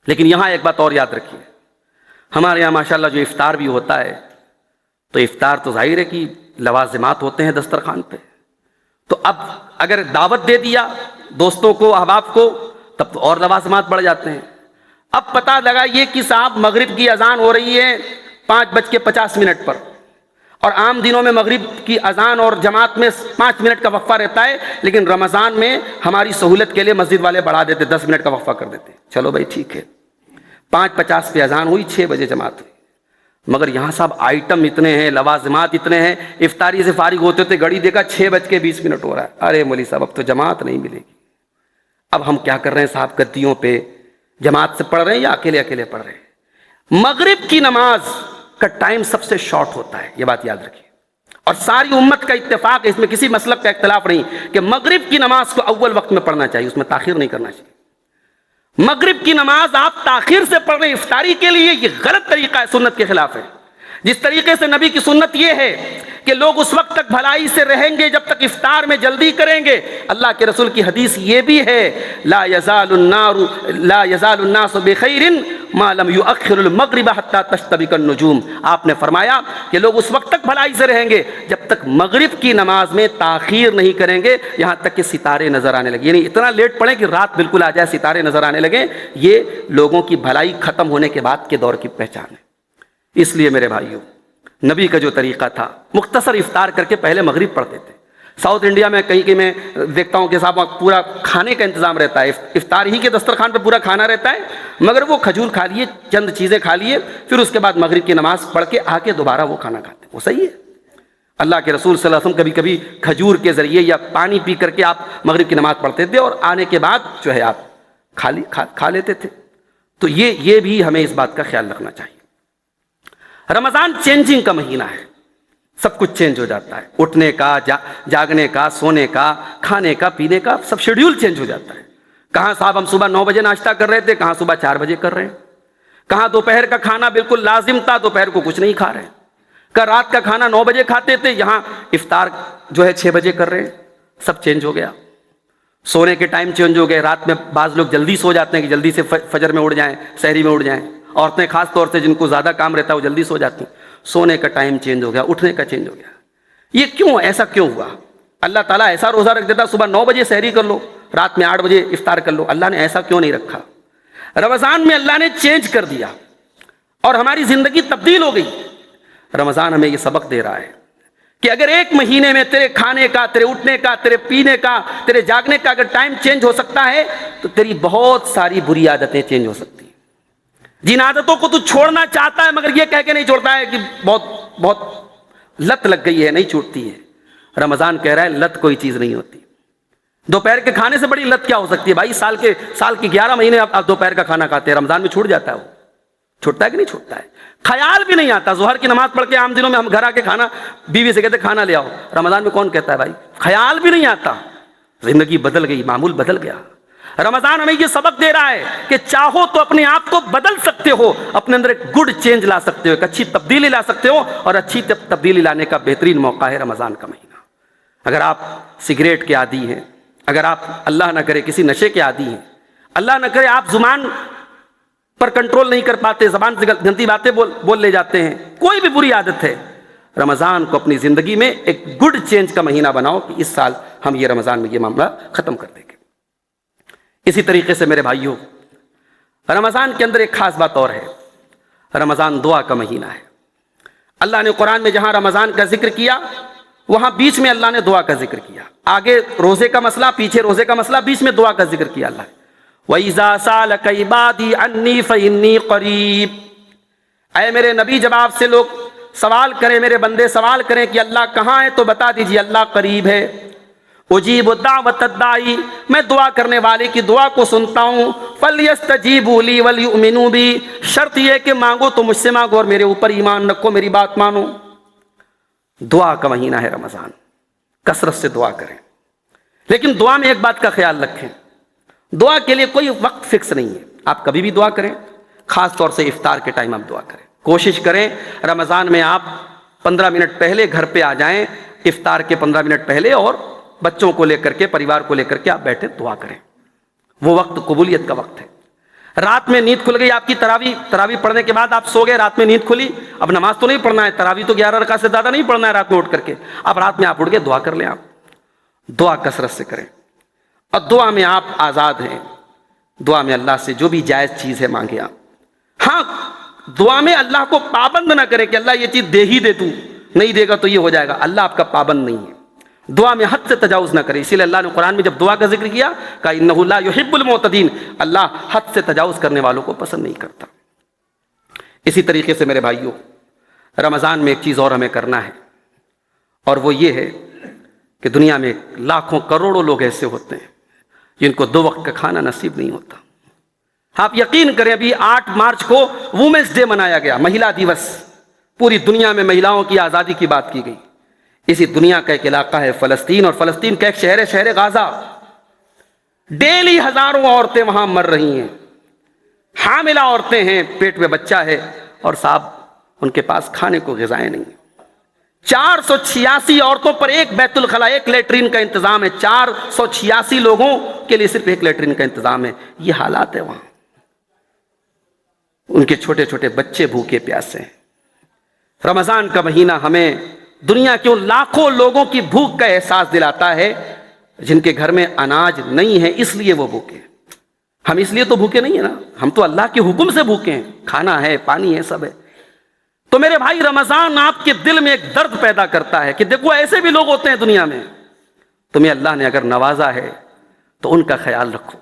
لیکن یہاں ایک بات اور یاد رکھیے، ہمارے یہاں ماشاءاللہ جو افطار بھی ہوتا ہے تو افطار تو ظاہر ہے کہ لوازمات ہوتے ہیں دسترخوان پہ. تو اب اگر دعوت دے دیا دوستوں کو، احباب کو، تب تو اور لوازمات بڑھ جاتے ہیں. اب پتہ لگا یہ کہ صاحب مغرب کی اذان ہو رہی ہے 5:50 پر، اور عام دنوں میں مغرب کی اذان اور جماعت میں 5 منٹ کا وقفہ رہتا ہے، لیکن رمضان میں ہماری سہولت کے لیے مسجد والے بڑھا دیتے، 10 منٹ کا وقفہ کر دیتے. چلو بھائی ٹھیک ہے، 5:50 پہ اذان ہوئی، 6 بجے جماعت ہوئی. مگر یہاں صاحب آئٹم اتنے ہیں، لوازمات اتنے ہیں، افطاری سے فارغ ہوتے تھے گھڑی دیکھا 6:20 ہو رہا ہے. ارے مولوی صاحب اب تو جماعت نہیں ملے گی. اب ہم کیا کر رہے ہیں صاحب؟ گدیوں پہ جماعت سے پڑھ رہے ہیں یا اکیلے اکیلے پڑھ رہے ہیں؟ مغرب کی نماز کا ٹائم سب سے شارٹ ہوتا ہے، یہ بات یاد رکھیے. اور ساری امت کا اتفاق ہے، اس میں کسی مسلک کا اختلاف نہیں کہ مغرب کی نماز کو اول وقت میں پڑھنا چاہیے، اس میں تاخیر نہیں کرنا چاہیے. مغرب کی نماز آپ تاخیر سے پڑھ رہے ہیں افطاری کے لیے، یہ غلط طریقہ ہے، سنت کے خلاف ہے. جس طریقے سے نبی کی سنت یہ ہے کہ لوگ اس وقت تک بھلائی سے رہیں گے جب تک افطار میں جلدی کریں گے. اللہ کے رسول کی حدیث یہ بھی ہے، لا یزال الناس بخیر ما لم یؤخر المغرب حتى تشتبک النجوم. آپ نے فرمایا کہ لوگ اس وقت تک بھلائی سے رہیں گے جب تک مغرب کی نماز میں تاخیر نہیں کریں گے یہاں تک کہ ستارے نظر آنے لگے. یعنی اتنا لیٹ پڑھیں کہ رات بالکل آ جائے، ستارے نظر آنے لگیں. یہ لوگوں کی بھلائی ختم ہونے کے بعد کے دور کی پہچان ہے. اس لیے میرے بھائیوں، نبی کا جو طریقہ تھا، مختصر افطار کر کے پہلے مغرب پڑھتے تھے. ساؤتھ انڈیا میں کہیں میں دیکھتا ہوں کہ صاحب پورا کھانے کا انتظام رہتا ہے، افطار ہی کے دسترخوان پہ پورا کھانا رہتا ہے، مگر وہ کھجور کھا لیے، چند چیزیں کھا لیے، پھر اس کے بعد مغرب کی نماز پڑھ کے آ کے دوبارہ وہ کھانا کھاتے ہیں. وہ صحیح ہے. اللہ کے رسول صلی اللہ علیہ وسلم کبھی کبھی کھجور کے ذریعے یا پانی پی کر کے آپ مغرب کی نماز پڑھتے تھے اور آنے کے بعد جو ہے آپ کھا لیتے تھے. تو یہ بھی ہمیں اس بات کا خیال رکھنا چاہیے. رمضان چینجنگ کا مہینہ ہے، سب کچھ چینج ہو جاتا ہے، اٹھنے کا، جاگنے کا، سونے کا، کھانے کا، پینے کا، سب شیڈیول چینج ہو جاتا ہے. کہاں صاحب ہم صبح 9 بجے ناشتہ کر رہے تھے، کہاں صبح 4 بجے کر رہے ہیں. کہاں دوپہر کا کھانا بالکل لازم تھا، دوپہر کو کچھ نہیں کھا رہے ہیں. کہاں رات کا کھانا 9 بجے کھاتے تھے، یہاں افطار جو ہے 6 بجے کر رہے ہیں. سب چینج ہو گیا. سونے کے ٹائم چینج ہو گئے. رات میں بعض لوگ جلدی سو جاتے ہیں کہ جلدی سے فجر میں اٹھ جائیں، سحری میں اٹھ جائیں. عورتیں خاص طور سے جن کو زیادہ کام رہتا ہے وہ جلدی سو جاتی ہیں. سونے کا ٹائم چینج ہو گیا، اٹھنے کا چینج ہو گیا. یہ کیوں؟ ایسا کیوں ہوا؟ اللہ تعالیٰ ایسا روزہ رکھ دیتا صبح 9 بجے سحری کر لو، رات میں 8 بجے افطار کر لو. اللہ نے ایسا کیوں نہیں رکھا؟ رمضان میں اللہ نے چینج کر دیا اور ہماری زندگی تبدیل ہو گئی. رمضان ہمیں یہ سبق دے رہا ہے کہ اگر ایک مہینے میں تیرے کھانے کا، تیرے اٹھنے کا، تیرے پینے کا، تیرے جاگنے کا اگر ٹائم چینج ہو سکتا ہے تو تیری بہت ساری بری عادتیں چینج ہو سکتی ہیں. جن عادتوں کو تو چھوڑنا چاہتا ہے مگر یہ کہہ کے نہیں چھوڑتا ہے کہ بہت بہت لت لگ گئی ہے، نہیں چھوڑتی ہے. رمضان کہہ رہا ہے لت کوئی چیز نہیں ہوتی. دوپہر کے کھانے سے بڑی لت کیا ہو سکتی ہے بھائی؟ سال کی 11 مہینے آپ دوپہر کا کھانا کھاتے ہیں، رمضان میں چھوٹ جاتا ہے. وہ چھوٹتا ہے کہ نہیں چھوٹتا ہے؟ خیال بھی نہیں آتا. ظہر کی نماز پڑھ کے عام دنوں میں ہم گھر آ کے کھانا، بیوی سے کہتے کھانا لے آؤ. رمضان میں کون کہتا ہے بھائی؟ خیال بھی نہیں آتا. زندگی بدل گئی، معمول بدل گیا. رمضان ہمیں یہ سبق دے رہا ہے کہ چاہو تو اپنے آپ کو بدل سکتے ہو، اپنے اندر ایک گڈ چینج لا سکتے ہو، ایک اچھی تبدیلی لا سکتے ہو. اور اچھی تبدیلی لانے کا بہترین موقع ہے رمضان کا مہینہ. اگر آپ سگریٹ کے عادی ہیں، اگر آپ اللہ نہ کرے کسی نشے کے عادی ہیں، اللہ نہ کرے آپ زبان پر کنٹرول نہیں کر پاتے، زبان سے گندی باتیں بول لے جاتے ہیں، کوئی بھی بری عادت ہے، رمضان کو اپنی زندگی میں ایک گڈ چینج کا مہینہ بناؤ کہ اس سال ہم یہ رمضان میں یہ معاملہ ختم کر دیں گے. اسی طریقے سے میرے بھائیوں، رمضان کے اندر ایک خاص بات اور ہے. رمضان دعا کا مہینہ ہے. اللہ نے قرآن میں جہاں رمضان کا ذکر کیا وہاں بیچ میں اللہ نے دعا کا ذکر کیا. آگے روزے کا مسئلہ، پیچھے روزے کا مسئلہ، بیچ میں دعا کا ذکر کیا اللہ نے. وَإِذَا سَأَلَكَ عِبَادِي عَنِّي فَإِنِّي قَرِيبٌ. اے میرے نبی جب آپ سے لوگ سوال کریں، میرے بندے سوال کریں کہ اللہ کہاں ہے تو بتا دیجیے اللہ قریب ہے. اجیب دعوت الداعی، میں دعا کرنے والے کی دعا کو سنتا ہوں. فَلْيَسْتَجِيبُوا لِي وَلْيُؤْمِنُوا بِي. شرط یہ کہ مانگو تو مجھ سے مانگو اور میرے اوپر ایمان رکھو، میری بات مانو. دعا کا مہینہ ہے رمضان، کثرت سے دعا کریں. لیکن دعا میں ایک بات کا خیال رکھیں، دعا کے لیے کوئی وقت فکس نہیں ہے. آپ کبھی بھی دعا کریں، خاص طور سے افطار کے ٹائم آپ دعا کریں. کوشش کریں رمضان میں آپ 15 منٹ پہلے گھر پہ آ جائیں، افطار کے 15 منٹ پہلے، اور بچوں کو لے کر کے، پریوار کو لے کر کے آپ بیٹھے دعا کریں. وہ وقت قبولیت کا وقت ہے. رات میں نیند کھل گئی آپ کی، تراویح پڑھنے کے بعد آپ سو گئے، رات میں نیند کھلی، اب نماز تو نہیں پڑھنا ہے، تراویح تو 11 رکعت سے زیادہ نہیں پڑھنا ہے رات میں اٹھ کر کے. اب رات میں آپ اٹھ کے دعا کر لیں. آپ دعا کثرت سے کریں، اور دعا میں آپ آزاد ہیں. دعا میں اللہ سے جو بھی جائز چیز ہے مانگے آپ. ہاں، دعا میں اللہ کو پابند نہ کریں کہ اللہ یہ چیز دے ہی دے، تو نہیں دے گا تو یہ ہو جائے گا. اللہ آپ کا پابند نہیں ہے. دعا میں حد سے تجاوز نہ کریں. اسی لیے اللہ نے قرآن میں جب دعا کا ذکر کیا کہا انہ لا یحب المعتدین، اللہ حد سے تجاوز کرنے والوں کو پسند نہیں کرتا. اسی طریقے سے میرے بھائیوں، رمضان میں ایک چیز اور ہمیں کرنا ہے، اور وہ یہ ہے کہ دنیا میں لاکھوں کروڑوں لوگ ایسے ہوتے ہیں جن کو 2 وقت کا کھانا نصیب نہیں ہوتا. آپ یقین کریں، ابھی 8 مارچ کو وومنس ڈے منایا گیا، مہیلا دیوس. پوری دنیا میں مہیلاؤں کی آزادی کی بات کی گئی. اسی دنیا کا ایک علاقہ ہے فلسطین، اور فلسطین کا ایک شہر ہے شہر غازہ. ڈیلی ہزاروں عورتیں وہاں مر رہی ہیں، حاملہ عورتیں ہیں، پیٹ میں بچہ ہے، اور صاحب ان کے پاس کھانے کو غذائیں نہیں ہیں. 486 عورتوں پر ایک بیت الخلا، ایک لیٹرین کا انتظام ہے. 486 لوگوں کے لیے صرف ایک لیٹرین کا انتظام ہے. یہ حالات ہے وہاں. ان کے چھوٹے چھوٹے بچے بھوکے پیاسے ہیں. رمضان کا مہینہ ہمیں دنیا کے ان لاکھوں لوگوں کی بھوک کا احساس دلاتا ہے جن کے گھر میں اناج نہیں ہے، اس لیے وہ بھوکے ہیں. ہم اس لیے تو بھوکے نہیں ہیں نا، ہم تو اللہ کے حکم سے بھوکے ہیں. کھانا ہے، پانی ہے، سب ہے. تو میرے بھائی، رمضان آپ کے دل میں ایک درد پیدا کرتا ہے کہ دیکھو ایسے بھی لوگ ہوتے ہیں دنیا میں. تمہیں اللہ نے اگر نوازا ہے تو ان کا خیال رکھو.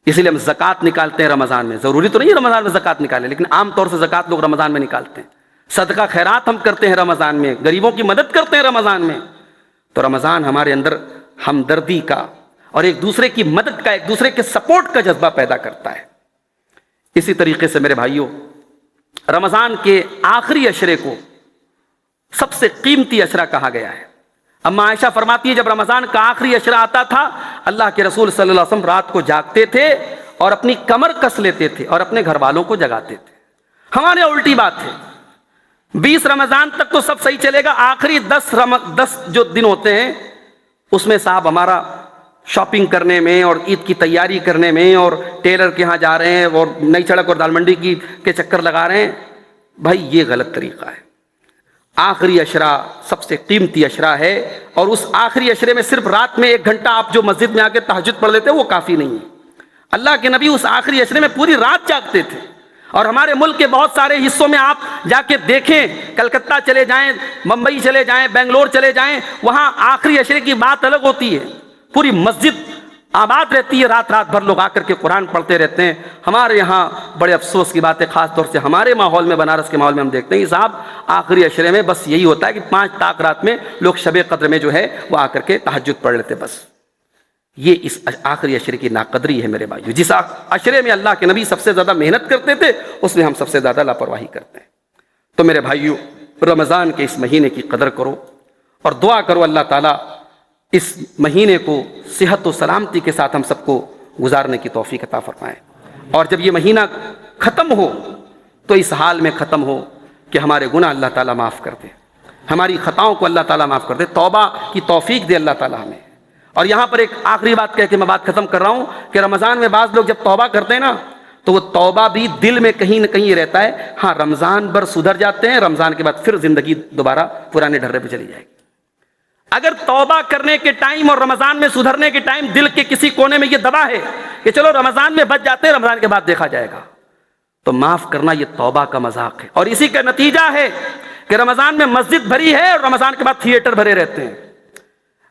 اسی لیے ہم زکوٰۃ نکالتے ہیں رمضان میں. ضروری تو نہیں ہے رمضان میں زکوٰۃ نکالیں، لیکن عام طور سے زکوٰۃ لوگ رمضان میں نکالتے ہیں. صدقہ خیرات ہم کرتے ہیں رمضان میں، غریبوں کی مدد کرتے ہیں رمضان میں. تو رمضان ہمارے اندر ہمدردی کا اور ایک دوسرے کی مدد کا، ایک دوسرے کے سپورٹ کا جذبہ پیدا کرتا ہے. اسی طریقے سے میرے بھائیوں، رمضان کے آخری عشرے کو سب سے قیمتی عشرہ کہا گیا ہے. اما عائشہ فرماتی ہے جب رمضان کا آخری عشرہ آتا تھا، اللہ کے رسول صلی اللہ علیہ وسلم رات کو جاگتے تھے اور اپنی کمر کس لیتے تھے اور اپنے گھر والوں کو جگاتے تھے. ہمارے الٹی بات ہے. 20 رمضان تک تو سب صحیح چلے گا، آخری 10 جو دن ہوتے ہیں اس میں صاحب ہمارا شاپنگ کرنے میں اور عید کی تیاری کرنے میں اور ٹیلر کے ہاں جا رہے ہیں اور نئی سڑک اور دال منڈی کے چکر لگا رہے ہیں. بھائی یہ غلط طریقہ ہے. آخری عشرہ سب سے قیمتی عشرہ ہے، اور اس آخری عشرے میں صرف رات میں 1 گھنٹہ آپ جو مسجد میں آ کے تہجد پڑھ لیتے ہیں وہ کافی نہیں ہے. اللہ کے نبی اس آخری عشرے میں پوری رات جاگتے تھے. اور ہمارے ملک کے بہت سارے حصوں میں آپ جا کے دیکھیں، کلکتہ چلے جائیں، ممبئی چلے جائیں، بنگلور چلے جائیں، وہاں آخری عشرے کی بات الگ ہوتی ہے، پوری مسجد آباد رہتی ہے، رات رات بھر لوگ آ کر کے قرآن پڑھتے رہتے ہیں۔ ہمارے یہاں بڑے افسوس کی بات ہے، خاص طور سے ہمارے ماحول میں، بنارس کے ماحول میں ہم دیکھتے ہیں صاحب آخری عشرے میں بس یہی ہوتا ہے کہ 5 طاق رات میں لوگ شب قدر میں جو ہے وہ آ کر کے تہجد پڑھ لیتے، بس یہ اس آخری عشرے کی ناقدری ہے میرے بھائیو۔ جس عشرے میں اللہ کے نبی سب سے زیادہ محنت کرتے تھے، اس میں ہم سب سے زیادہ لاپرواہی کرتے ہیں۔ تو میرے بھائیو، رمضان کے اس مہینے کی قدر کرو اور دعا کرو اللہ تعالیٰ اس مہینے کو صحت و سلامتی کے ساتھ ہم سب کو گزارنے کی توفیق عطا فرمائے، اور جب یہ مہینہ ختم ہو تو اس حال میں ختم ہو کہ ہمارے گناہ اللہ تعالیٰ معاف کر دے، ہماری خطاؤں کو اللہ تعالیٰ معاف کر دے، توبہ کی توفیق دے اللہ تعالیٰ ہمیں۔ اور یہاں پر ایک آخری بات کہہ کے میں بات ختم کر رہا ہوں کہ رمضان میں بعض لوگ جب توبہ کرتے ہیں نا تو وہ توبہ بھی دل میں کہیں نہ کہیں رہتا ہے، ہاں رمضان بھر سدھر جاتے ہیں، رمضان کے بعد پھر زندگی دوبارہ پرانے ڈھرے پہ چلی جائے گی۔ اگر توبہ کرنے کے ٹائم اور رمضان میں سدھرنے کے ٹائم دل کے کسی کونے میں یہ دبا ہے کہ چلو رمضان میں بچ جاتے ہیں، رمضان کے بعد دیکھا جائے گا، تو معاف کرنا یہ توبہ کا مذاق ہے، اور اسی کا نتیجہ ہے کہ رمضان میں مسجد بھری ہے اور رمضان کے بعد تھیٹر بھرے رہتے ہیں۔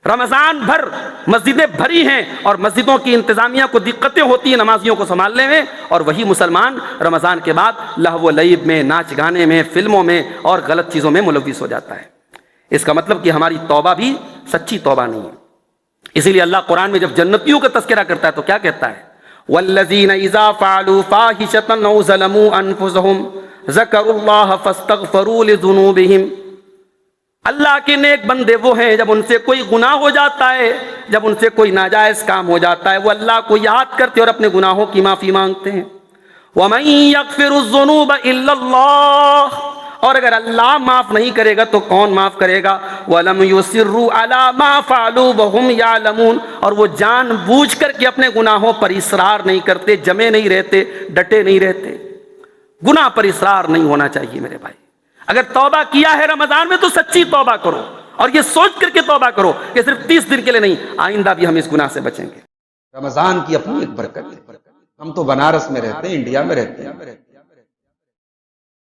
رمضان بھر مسجدیں بھری ہیں اور مسجدوں کی انتظامیہ کو دقتیں ہوتی ہیں نمازیوں کو سنبھالنے میں، اور وہی مسلمان رمضان کے بعد لہو و لعب میں، ناچ گانے میں، فلموں میں اور غلط چیزوں میں ملوث ہو جاتا ہے۔ اس کا مطلب کہ ہماری توبہ بھی سچی توبہ نہیں ہے۔ اسی لیے اللہ قرآن میں جب جنتیوں کا تذکرہ کرتا ہے تو کیا کہتا ہے؟ وَالَّذِينَ إِذَا فَعَلُوا فَاحِشَةً أَوْ ظَلَمُوا أَنفُسَهُمْ ذَكَرُوا اللَّهَ فَاسْتَغْفَرُوا لِذُنُوبِهِمْ۔ اللہ کے نیک بندے وہ ہیں جب ان سے کوئی گناہ ہو جاتا ہے، جب ان سے کوئی ناجائز کام ہو جاتا ہے، وہ اللہ کو یاد کرتے اور اپنے گناہوں کی معافی مانگتے ہیں۔ وَمَن يَغْفِرُ الذُّنُوبَ إِلَّا اللَّهُ، اور اگر اللہ معاف نہیں کرے گا تو کون معاف کرے گا؟ وَلَمْ يُصِرُّوا عَلَى مَا فَعَلُوا وَهُمْ يَعْلَمُونَ، اور وہ جان بوجھ کر کے اپنے گناہوں پر اصرار نہیں کرتے، جمے نہیں رہتے، ڈٹے نہیں رہتے۔ گناہ پر اصرار نہیں ہونا چاہیے میرے بھائی۔ اگر توبہ کیا ہے رمضان میں تو سچی توبہ کرو، اور یہ سوچ کر کے توبہ کرو کہ صرف 30 دن کے لیے نہیں، آئندہ بھی ہم اس گناہ سے بچیں گے۔ رمضان کی اپنی ایک برکت ہے۔ ہم تو بنارس میں رہتے ہیں، انڈیا میں رہتے ہیں،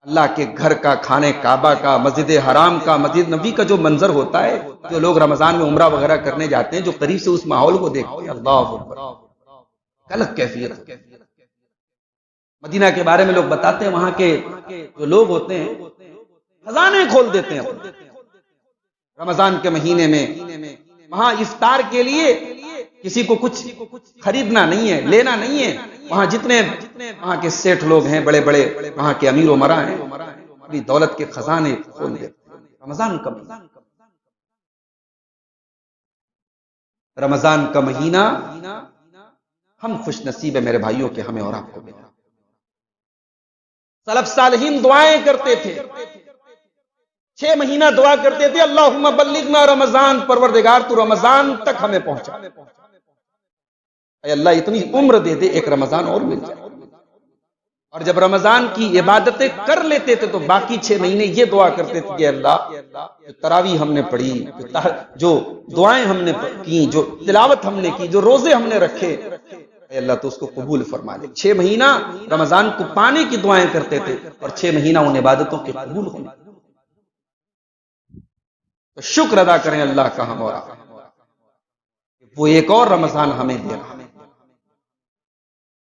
اللہ کے گھر کا، کھانے کعبہ کا، مسجد حرام کا، مسجد نبی کا جو منظر ہوتا ہے، جو لوگ رمضان میں عمرہ وغیرہ کرنے جاتے ہیں، جو قریب سے اس ماحول کو دیکھتے ہیں، اللہ اکبر، الگ کیفیت۔ مدینہ کے بارے میں لوگ بتاتے ہیں، وہاں کے جو لوگ ہوتے ہیں خزانے کھول دیتے ہیں رمضان کے مہینے میں۔ وہاں افطار کے لیے کسی کو کچھ خریدنا نہیں ہے، لینا نہیں ہے، وہاں جتنے وہاں کے سیٹھ لوگ ہیں، بڑے بڑے وہاں کے امیر و مراں ہیں، اپنی دولت کے خزانے کھول دیتے ہیں۔ رمضان کا مہینہ ہم خوش نصیب ہے میرے بھائیوں کے، ہمیں اور آپ کو ملا۔ سلف صالحین دعائیں کرتے تھے، 6 مہینہ دعا کرتے تھے، اللہم بلغنا رمضان، پروردگار تو رمضان تک ہمیں پہنچا، اے اللہ اتنی عمر دے دے، ایک رمضان اور مل جائے۔ اور جب رمضان کی عبادتیں کر لیتے تھے تو باقی 6 مہینے یہ دعا کرتے تھے کہ اللہ جو تراویح ہم نے پڑھی، جو دعائیں ہم نے کی، جو تلاوت ہم نے کی، جو روزے ہم نے رکھے، اے اللہ تو اس کو قبول فرما لے۔ 6 مہینہ رمضان کو پانے کی دعائیں کرتے تھے اور 6 مہینہ ان عبادتوں کے قبول ہونے۔ تو شکر ادا کریں اللہ کا ہم اور آپ، وہ ایک اور رمضان ہمیں دے رہا ہے۔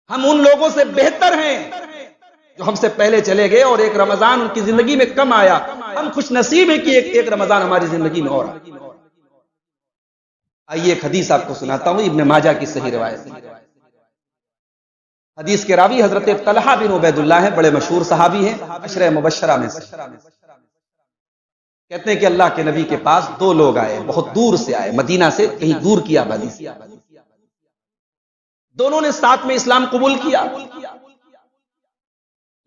ہم ان لوگوں سے بہتر ہیں جو ہم سے پہلے چلے گئے اور ایک رمضان ان کی زندگی میں کم آیا۔ ہم خوش نصیب ہیں کہ ایک رمضان ہماری زندگی میں اور آیا۔ آئیے ایک حدیث آپ کو سناتا ہوں، ابن ماجہ کی صحیح روایت۔ حدیث کے راوی حضرت طلحہ بن عبید اللہ ہیں، بڑے مشہور صحابی ہیں، عشرہ مبشرہ میں سے۔ کہتے ہیں کہ اللہ کے نبی کے پاس 2 لوگ آئے، بہت دور سے آئے، مدینہ سے کہیں دور کی آبادی سے۔ دونوں نے ساتھ میں اسلام قبول کیا،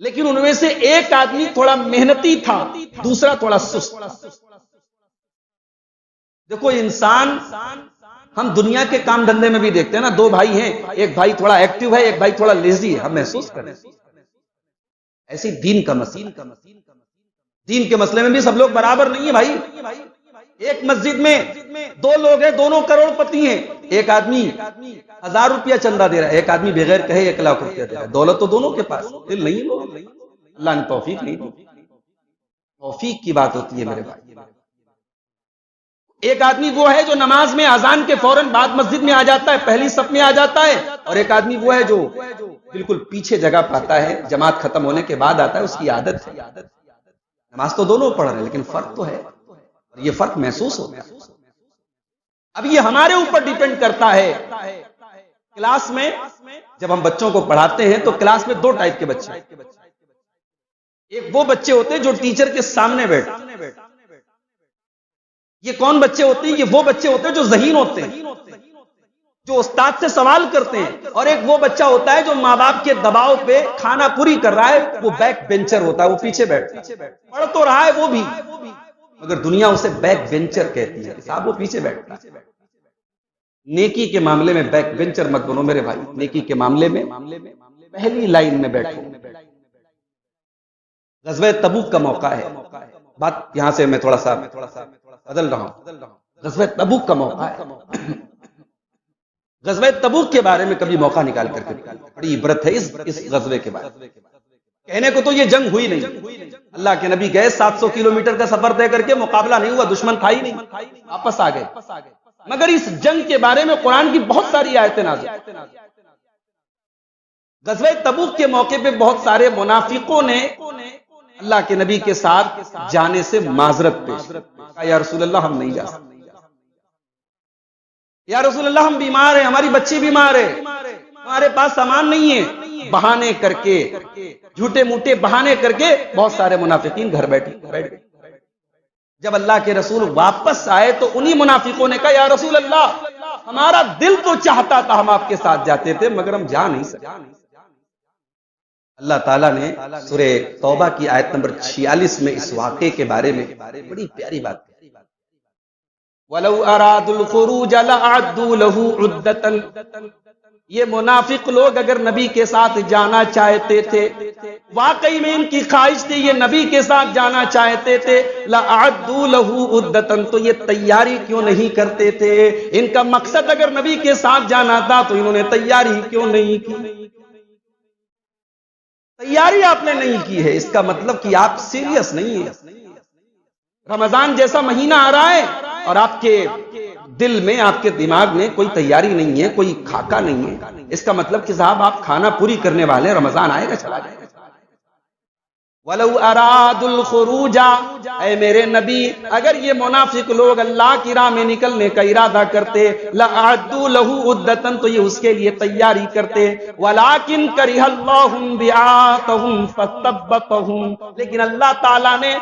لیکن ان میں سے ایک آدمی تھوڑا محنتی تھا، دوسرا تھوڑا سست۔ دیکھو انسان، ہم دنیا کے کام دھندے میں بھی دیکھتے ہیں نا، 2 بھائی ہیں، ایک بھائی تھوڑا ایکٹیو ہے، ایک بھائی تھوڑا لیزی ہے، ہم محسوس کریں۔ ایسی دین کا مسئلہ، دین کے مسئلے میں بھی سب لوگ برابر نہیں ہیں بھائی۔ ایک مسجد میں 2 لوگ ہیں، دونوں کروڑ پتی ہیں، ایک آدمی 1000 روپیہ چندہ دے رہا ہے، ایک آدمی بغیر کہے 1 لاکھ روپیہ دے رہا ہے، دولت تو دونوں کے پاس، دل نہیں لوگ، اللہ نے توفیق نہیں دی۔ توفیق کی بات ہوتی ہے میرے بھائی۔ ایک آدمی وہ ہے جو نماز میں اذان کے فوراً بعد مسجد میں آ جاتا ہے، پہلی صف میں آ جاتا ہے، اور ایک آدمی وہ ہے جو بالکل پیچھے جگہ پاتا ہے، جماعت ختم ہونے کے بعد آتا ہے، اس کی عادت ہے۔ نماز تو دونوں پڑھ رہے ہیں لیکن فرق تو ہے، اور یہ فرق محسوس ہوتا ہے۔ اب یہ ہمارے اوپر ڈیپینڈ کرتا ہے۔ کلاس میں جب ہم بچوں کو پڑھاتے ہیں تو کلاس میں 2 ٹائپ کے بچے، ایک وہ بچے ہوتے ہیں جو ٹیچر کے سامنے بیٹھتے ہیں، یہ کون بچے ہوتے ہیں؟ یہ وہ بچے ہوتے ہیں جو ذہین ہوتے ہیں، جو استاد سے سوال کرتے ہیں، اور ایک وہ بچہ ہوتا ہے جو ماں باپ کے دباؤ پہ کھانا پوری کر رہا ہے، وہ بیک بینچر ہوتا ہے، وہ پیچھے بیٹھتا ہے، پڑھ تو رہا ہے وہ بھی، مگر دنیا اسے بیک بینچر کہتی ہے، صاحب وہ پیچھے بیٹھتا ہے۔ نیکی کے معاملے میں بیک بینچر مت بنو میرے بھائی، نیکی کے معاملے میں پہلی لائن میں بیٹھو۔ غزوہ تبوک کا موقع ہے، بات یہاں سے میں تھوڑا سا بدل رہا ہوں۔ غزوہ تبوک کا موقع ہے، غزوہ تبوک کے بارے میں کبھی موقع نکال کر کے بڑی عبرت ہے اس غزوے کے بارے میں۔ کہنے کو تو یہ جنگ ہوئی نہیں، اللہ کے نبی گئے 700 کلومیٹر کا سفر طے کر کے، مقابلہ نہیں ہوا، دشمن تھا ہی نہیں، واپس آ گئے، مگر اس جنگ کے بارے میں قرآن کی بہت ساری آیتیں نازل۔ غزوہ تبوک کے موقع پہ بہت سارے منافقوں نے اللہ کے نبی کے ساتھ جانے سے معذرت پیش کی، یا رسول اللہ ہم نہیں جا سکتے، یا رسول اللہ ہم بیمار ہیں، ہماری بچی بیمار ہے، ہمارے پاس سامان نہیں ہے، بہانے کر کے، جھوٹے موٹے بہانے کر کے بہت سارے منافقین گھر بیٹھ گئے۔ جب اللہ کے رسول واپس آئے تو انہی منافقوں نے کہا یا رسول اللہ ہمارا دل تو چاہتا تھا ہم آپ کے ساتھ جاتے تھے مگر ہم جا نہیں سکے۔ اللہ تعالیٰ نے سورہ توبہ کی آیت نمبر 46 میں اس واقعے کے بارے میں بڑی پیاری بات کی، وَلَوْ أَرَادُوا الْخُرُوجَ لَأَعَدُّوا لَهُ عُدَّةً، یہ منافق لوگ اگر نبی کے ساتھ جانا چاہتے تھے، واقعی میں ان کی خواہش تھی یہ نبی کے ساتھ جانا چاہتے تھے، لَأَعَدُّوا لَهُ عُدَّةً، تو یہ تیاری کیوں نہیں کرتے تھے؟ ان کا مقصد اگر نبی کے ساتھ جانا تھا تو انہوں نے تیاری کیوں نہیں کی؟ تیاری آپ نے نہیں کی ہے، اس کا مطلب کہ آپ سیریس نہیں ہیں۔ رمضان جیسا مہینہ آ رہا ہے اور آپ کے دل میں، آپ کے دماغ میں کوئی تیاری نہیں ہے، کوئی خاکہ نہیں ہے، اس کا مطلب کہ صاحب آپ کھانا پوری کرنے والے ہیں، رمضان آئے گا چلا جائے گا۔ وَلَوْ أَرَادُوا الْخُرُوجَ، اے میرے نبی اگر یہ منافق لوگ اللہ کی راہ میں نکلنے کا ارادہ کرتے، لَأَعَدُّوا لَهُ عُدَّةً، تو یہ اس کے لیے تیاری کرتے، وَلَٰكِن كَرِهَ اللَّهُ انبِعَاثَهُمْ فَثَبَّطَهُمْ، لیکن اللہ تعالیٰ نے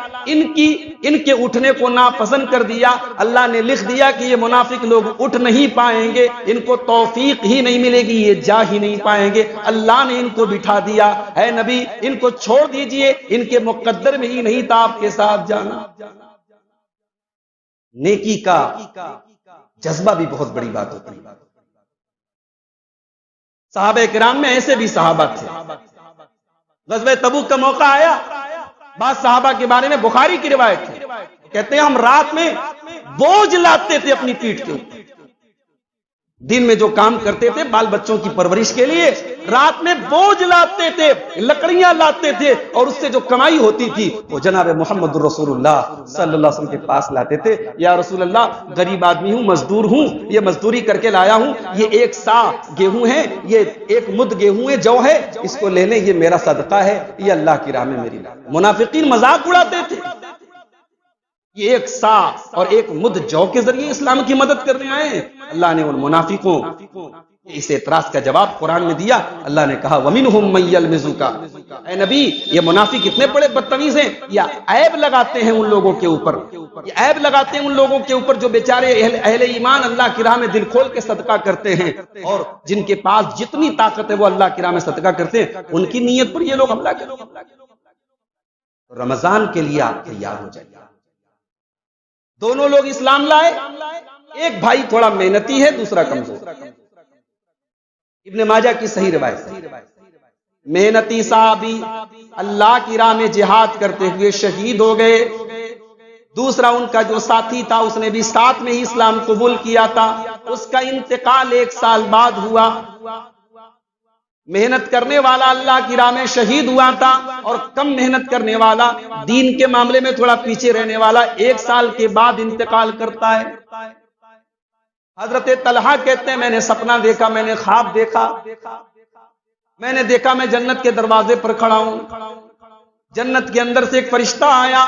ان کے اٹھنے کو ناپسند کر دیا، اللہ نے لکھ دیا کہ یہ منافق لوگ اٹھ نہیں پائیں گے، ان کو توفیق ہی نہیں ملے گی، یہ جا ہی نہیں پائیں گے، اللہ نے ان کو بٹھا دیا۔ اے نبی ان کو چھوڑ دیجئے، ان کے مقدر میں ہی نہیں تھا آپ کے ساتھ جانا۔ نیکی کا جذبہ بھی بہت بڑی بات ہوتی ہے۔ صحابہ کرام میں ایسے بھی صحابہ تھے، غزوہ تبوک کا موقع آیا، بعض صحابہ کے بارے میں بخاری کی روایت ہے، کہتے ہیں ہم رات میں بوجھ لاتے تھے اپنی پیٹھ کے اوپر، دن میں جو کام کرتے تھے بال بچوں کی پرورش کے لیے، رات میں بوجھ لاتے تھے، لکڑیاں لاتے تھے، اور اس سے جو کمائی ہوتی تھی وہ جناب محمد رسول اللہ صلی اللہ علیہ وسلم کے پاس لاتے تھے۔ یا رسول اللہ غریب آدمی ہوں، مزدور ہوں، یہ مزدوری کر کے لایا ہوں، یہ 1 سا گیہوں ہے، یہ 1 مد گیہوں ہے، جو ہے اس کو لے لیں، یہ میرا صدقہ ہے، یہ اللہ کی راہ میں میری لا۔ منافقین مذاق اڑاتے تھے، یہ 1 سا اور 1 مد جو کے ذریعے اسلام کی مدد کرنے آئے ہیں۔ اللہ نے ان منافقوں اس اعتراض کا جواب قرآن میں دیا، اللہ نے کہا وَمِنْهُمْ مَن يَلْمِزُكَ، اے نبی یہ منافق اتنے بڑے بدتمیز ہیں، یہ عیب لگاتے ہیں ان لوگوں کے اوپر، یہ عیب لگاتے ہیں ان لوگوں کے اوپر جو بیچارے اہل ایمان اللہ کی راہ میں دل کھول کے صدقہ کرتے ہیں، اور جن کے پاس جتنی طاقت ہے وہ اللہ کی راہ میں صدقہ کرتے ہیں، ان کی نیت پر یہ لوگ حملہ کرتے ہیں۔ رمضان کے لیے آپ تیار ہو جائیے۔ دونوں لوگ اسلام لائے، ایک بھائی تھوڑا محنتی ہے، دوسرا کمزور۔ ابن ماجہ کی صحیح روایت ہے، محنتی صحابی اللہ کی راہ میں جہاد کرتے ہوئے شہید ہو گئے، دوسرا ان کا جو ساتھی تھا اس نے بھی ساتھ میں ہی اسلام قبول کیا تھا، اس کا انتقال 1 سال بعد ہوا. محنت کرنے والا اللہ کی راہ میں شہید ہوا تھا اور کم محنت کرنے والا, دین کے معاملے میں تھوڑا پیچھے رہنے والا 1 سال کے بعد انتقال کرتا ہے. حضرت طلحہ کہتے ہیں میں نے سپنا دیکھا, میں نے خواب دیکھا, میں نے دیکھا میں جنت کے دروازے پر کھڑا ہوں, جنت کے اندر سے ایک فرشتہ آیا,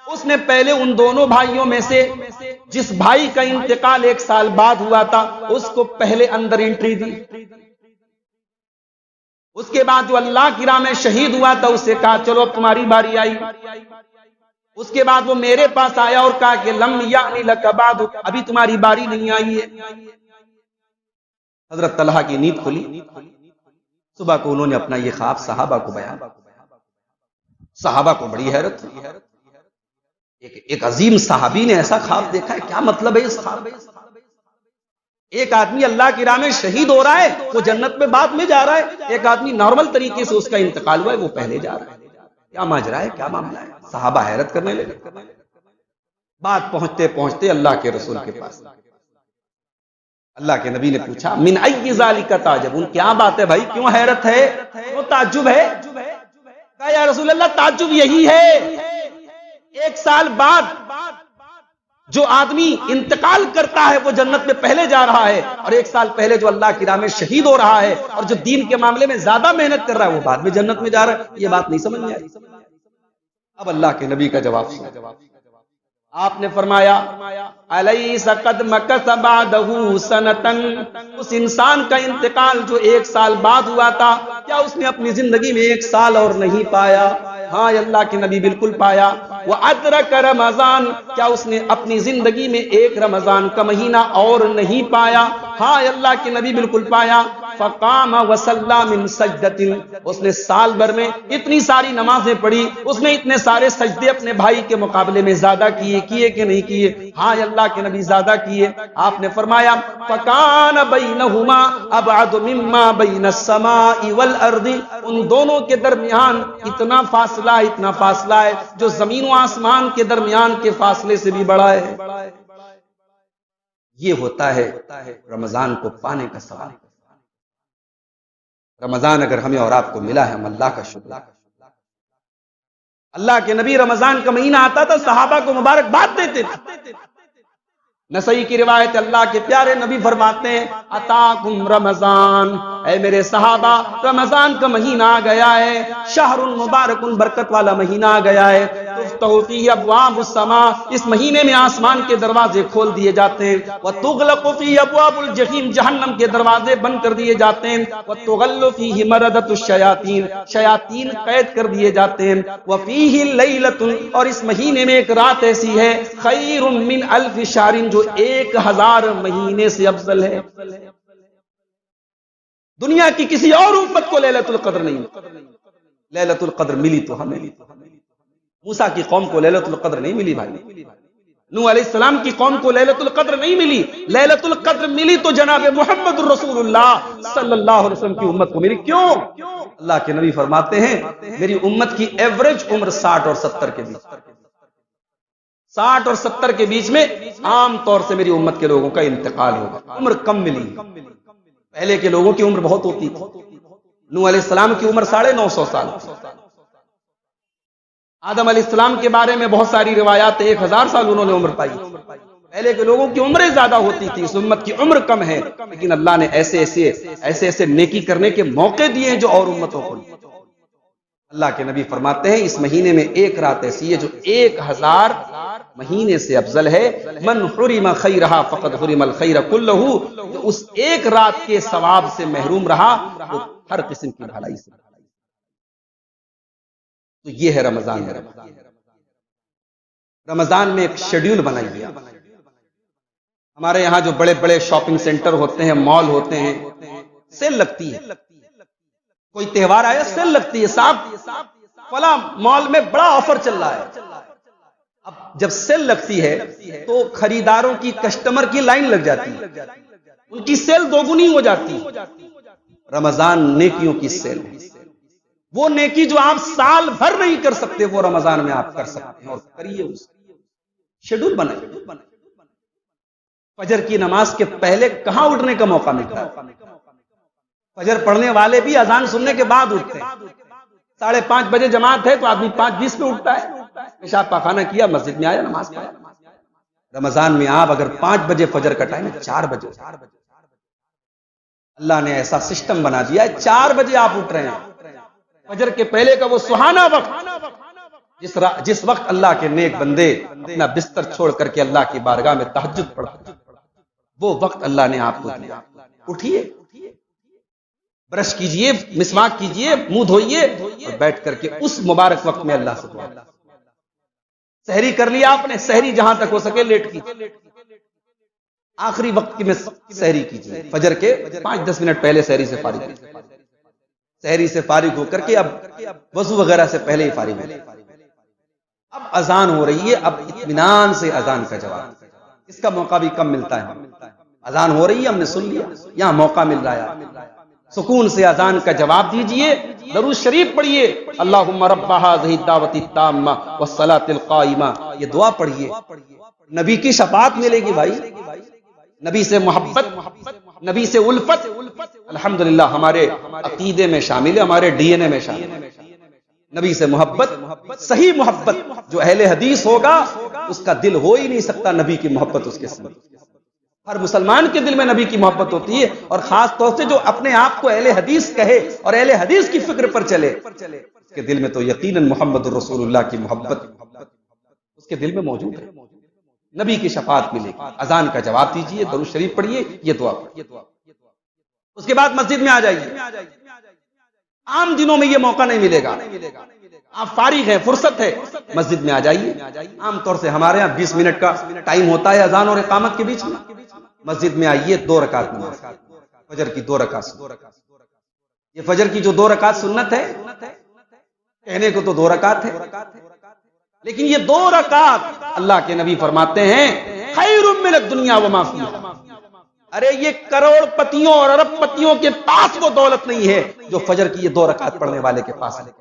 اس نے پہلے ان دونوں بھائیوں میں سے جس بھائی کا انتقال 1 سال بعد ہوا تھا اس کو پہلے اندر انٹری دی. اس کے بعد جو اللہ کی راہ میں شہید ہوا تھا اسے کہا چلو اب تمہاری باری آئی. اس کے بعد وہ میرے پاس آیا اور کہا کہ لم یعنی لک بعد, ابھی تمہاری باری نہیں آئی ہے. حضرت طلحہ کی نیند کھلی. صبح کو انہوں نے اپنا یہ خواب صحابہ کو بیان. صحابہ کو بڑی حیرت ہوئی. ایک عظیم صحابی نے ایسا خواب دیکھا ہے, کیا مطلب ہے اس خواب؟ ایک آدمی اللہ کی راہ میں شہید ہو رہا ہے, وہ جنت میں بعد میں جا رہا ہے. ایک آدمی نارمل طریقے سے اس کا انتقال ہوا ہے, وہ پہلے جا رہا ہے. کیا ماجرا ہے, کیا معاملہ ہے؟ صحابہ حیرت کرنے لگے. بات پہنچتے پہنچتے اللہ کے رسول کے پاس, اللہ کے نبی نے پوچھا من ای ذالک تعجبون, کیا بات ہے بھائی, کیوں حیرت ہے, کیوں تعجب ہے؟ کہا یا رسول اللہ تعجب یہی ہے 1 سال بعد جو آدمی انتقال کرتا ہے وہ جنت میں پہلے جا رہا ہے, اور 1 سال پہلے جو اللہ کی راہ میں شہید ہو رہا ہے اور جو دین کے معاملے میں زیادہ محنت کر رہا ہے وہ بعد میں جنت میں جا رہا ہے. یہ بات نہیں سمجھ میں آئی. اب اللہ کے نبی کا جواب سنو. آپ نے فرمایا الیس قد مکث بعدہ سنۃ, اس انسان کا انتقال جو 1 سال بعد ہوا تھا کیا اس نے اپنی زندگی میں 1 سال اور نہیں پایا؟ ہاں اللہ کے نبی بالکل پایا. وَأَدْرَكَ رمضان, کیا اس نے اپنی زندگی میں 1 رمضان کا مہینہ اور نہیں پایا؟ ہاں اللہ کے نبی بالکل پایا. فَقَامَ وَصَلَّى مِن سَجْدَةٍ, اس نے سال بھر میں اتنی ساری نمازیں پڑھی, اس نے اتنے سارے سجدے اپنے بھائی کے مقابلے میں زیادہ کیے کہ نہیں کیے؟ ہاں اللہ کے نبی زیادہ کیے. آپ نے فرمایا فَكَانَ بَيْنَهُمَا أَبْعَدُ مِمَّا بَيْنَ السَّمَاءِ وَالْأَرْضِ, ان دونوں کے درمیان اتنا فاصلہ ہے جو زمین و آسمان کے درمیان کے فاصلے سے بھی بڑا ہے. یہ ہوتا ہے رمضان کو پانے کا سوال. رمضان اگر ہمیں اور آپ کو ملا ہے, ہم اللہ کا شکر. اللہ کے نبی رمضان کا مہینہ آتا تھا صحابہ کو مبارکباد دیتے تھے. نسائی کی روایت, اللہ کے پیارے نبی فرماتے ہیں اتاکم رمضان, اے میرے صحابہ رمضان کا مہینہ آ گیا ہے. شہر مبارک, برکت والا مہینہ آ گیا ہے. تفتح فیہ ابواب السماء, اس مہینے میں آسمان کے دروازے کھول دیے جاتے ہیں. وتغلق فیہ ابواب الجحیم, جہنم کے دروازے بند کر دیے جاتے ہیں. وتغل فیہ مردۃ الشیاطین, شیاطین قید کر دیے جاتے ہیں. وفیہ لیلۃ, اور اس مہینے میں ایک رات ایسی ہے خیر من الف شہر, جو 1000 مہینے سے افضل ہے. دنیا کی کسی اور امت کو لیلۃ القدر نہیں ملی. لیلۃ القدر ملی تو ہمیں. موسیٰ کی قوم کو لیلۃ القدر نہیں ملی بھائی. نوح علیہ السلام کی قوم کو لیلۃ القدر نہیں ملی. لیلۃ القدر ملی تو جناب محمد الرسول اللہ صلی اللہ علیہ وسلم کی امت کو ملی. کیوں؟ اللہ کے نبی فرماتے ہیں میری امت کی ایوریج عمر 60 اور 70 کے بیچ, 60 اور 70 کے بیچ میں عام طور سے میری امت کے لوگوں کا انتقال ہوگا. عمر کم ملی. پہلے کے لوگوں کی عمر بہت ہوتی تھی. نوح علیہ السلام کی عمر 950 سال. آدم علیہ السلام کے بارے میں بہت ساری روایات, 1000 سال انہوں نے عمر پائی. پہلے کے لوگوں کی عمریں زیادہ ہوتی تھی, اس امت کی عمر کم ہے, لیکن اللہ نے ایسے نیکی کرنے کے موقع دیے ہیں جو اور امتوں کو. اللہ کے نبی فرماتے ہیں اس مہینے میں ایک رات ایسی ہے جو 1000 مہینے سے افضل ہے. من حرم خیرہا فقد حرم الخیر کلہ, جو اس ایک رات کے ثواب سے محروم رہا وہ ہر قسم کی بھلائی سے. تو یہ ہے رمضان. رمضان میں ایک شیڈیول بنائی گیا. ہمارے یہاں جو بڑے بڑے شاپنگ سینٹر ہوتے ہیں, مال ہوتے ہیں, سیل لگتی ہے. کوئی تہوار آیا سیل لگتی ہے, صاحب فلاں مال میں بڑا آفر چل رہا ہے. اب جب سیل لگتی ہے تو خریداروں کی, کسٹمر کی لائن لگ جاتی ہے, ان کی سیل دوگنی ہو جاتی ہے. رمضان نیکیوں کی سیل ہے. وہ نیکی جو آپ سال بھر نہیں کر سکتے وہ رمضان میں آپ کر سکتے ہیں, اور کریے. اس شیڈول بنائیے. فجر کی نماز کے پہلے کہاں اٹھنے کا موقع ملتا ہے؟ فجر پڑھنے والے بھی اذان سننے کے بعد اٹھتے ہیں. 5:30 بجے جماعت ہے تو آدمی 5:20 پہ اٹھتا ہے، پیشاب پاخانہ کیا، مسجد میں آیا، نماز پڑھا. رمضان میں آپ اگر 5 بجے فجر کا ٹائم ہے، 4 بجے اللہ نے ایسا سسٹم بنا دیا ہے، 4 بجے آپ اٹھ رہے ہیں. فجر کے پہلے کا وہ سہانا وقت، جس وقت اللہ کے نیک بندے اپنا بستر چھوڑ کر کے اللہ کی بارگاہ میں تہجد پڑھتے ہیں، وہ وقت اللہ نے آپ کو دیا. اٹھیے، برش کیجئے، مسواک کیجئے، منہ دھوئیے اور بیٹھ کر کے اس مبارک وقت میں اللہ سے دعا. سحری کر لیا آپ نے، سحری جہاں تک ہو سکے لیٹ کیجئے. آخری وقت کی میں سحری کیجئے، فجر کے 5-10 منٹ پہلے سحری سے فارغ کیجئے. سحری سے فارغ ہو کر کے اب وضو وغیرہ سے پہلے ہی فارغ ہو. اب اذان ہو رہی ہے، اب اطمینان سے اذان کا جواب. اس کا موقع بھی کم ملتا ہے. اذان ہو رہی ہے، ہم نے سن لیا، یہاں موقع مل رہا ہے، سکون سے اذان کا جواب دیجئے، درود شریف پڑھیے، اللہم رب ھذہ الدعوۃ التامہ والصلاۃ القائمہ، یہ دعا پڑھیے. نبی کی شفاعت ملے گی بھائی، نبی سے محبت، نبی سے الفت الحمدللہ ہمارے عقیدے میں شامل ہے، ہمارے ڈی این اے میں شامل ہے. نبی سے محبت، صحیح محبت. جو اہل حدیث ہوگا اس کا دل ہو ہی نہیں سکتا نبی کی محبت اس کے ساتھ. ہر مسلمان کے دل میں نبی کی محبت ہوتی ہے، اور خاص طور سے جو اپنے آپ کو اہل حدیث کہے اور اہل حدیث کی فکر پر چلے، اس کے دل میں تو یقیناً محمد الرسول اللہ کی محبت اس کے دل میں موجود ہے. نبی کی شفاعت ملے گی. اذان کا جواب دیجئے، درود شریف پڑھیے، یہ دعا پڑھیے. اس کے بعد مسجد میں آ جائیے. عام دنوں میں یہ موقع نہیں ملے گا، آپ فارغ ہیں، فرصت ہے، مسجد میں آ جائیے. عام طور سے ہمارے ہاں 20 منٹ کا ٹائم ہوتا ہے اذان اور اقامت کے بیچ میں. مسجد میں آئیے، 2 رکعت نماز، فجر کی 2 رکعت. یہ فجر کی جو 2 رکعت سنت ہے، کہنے کو تو 2 رکعت ہے، لیکن یہ 2 رکعت اللہ کے نبی فرماتے ہیں خیر من الدنیا وما فیہا. ارے یہ کروڑ پتیوں اور ارب پتیوں کے پاس وہ دولت نہیں ہے جو فجر کی یہ 2 رکعت پڑھنے والے کے پاس ہے.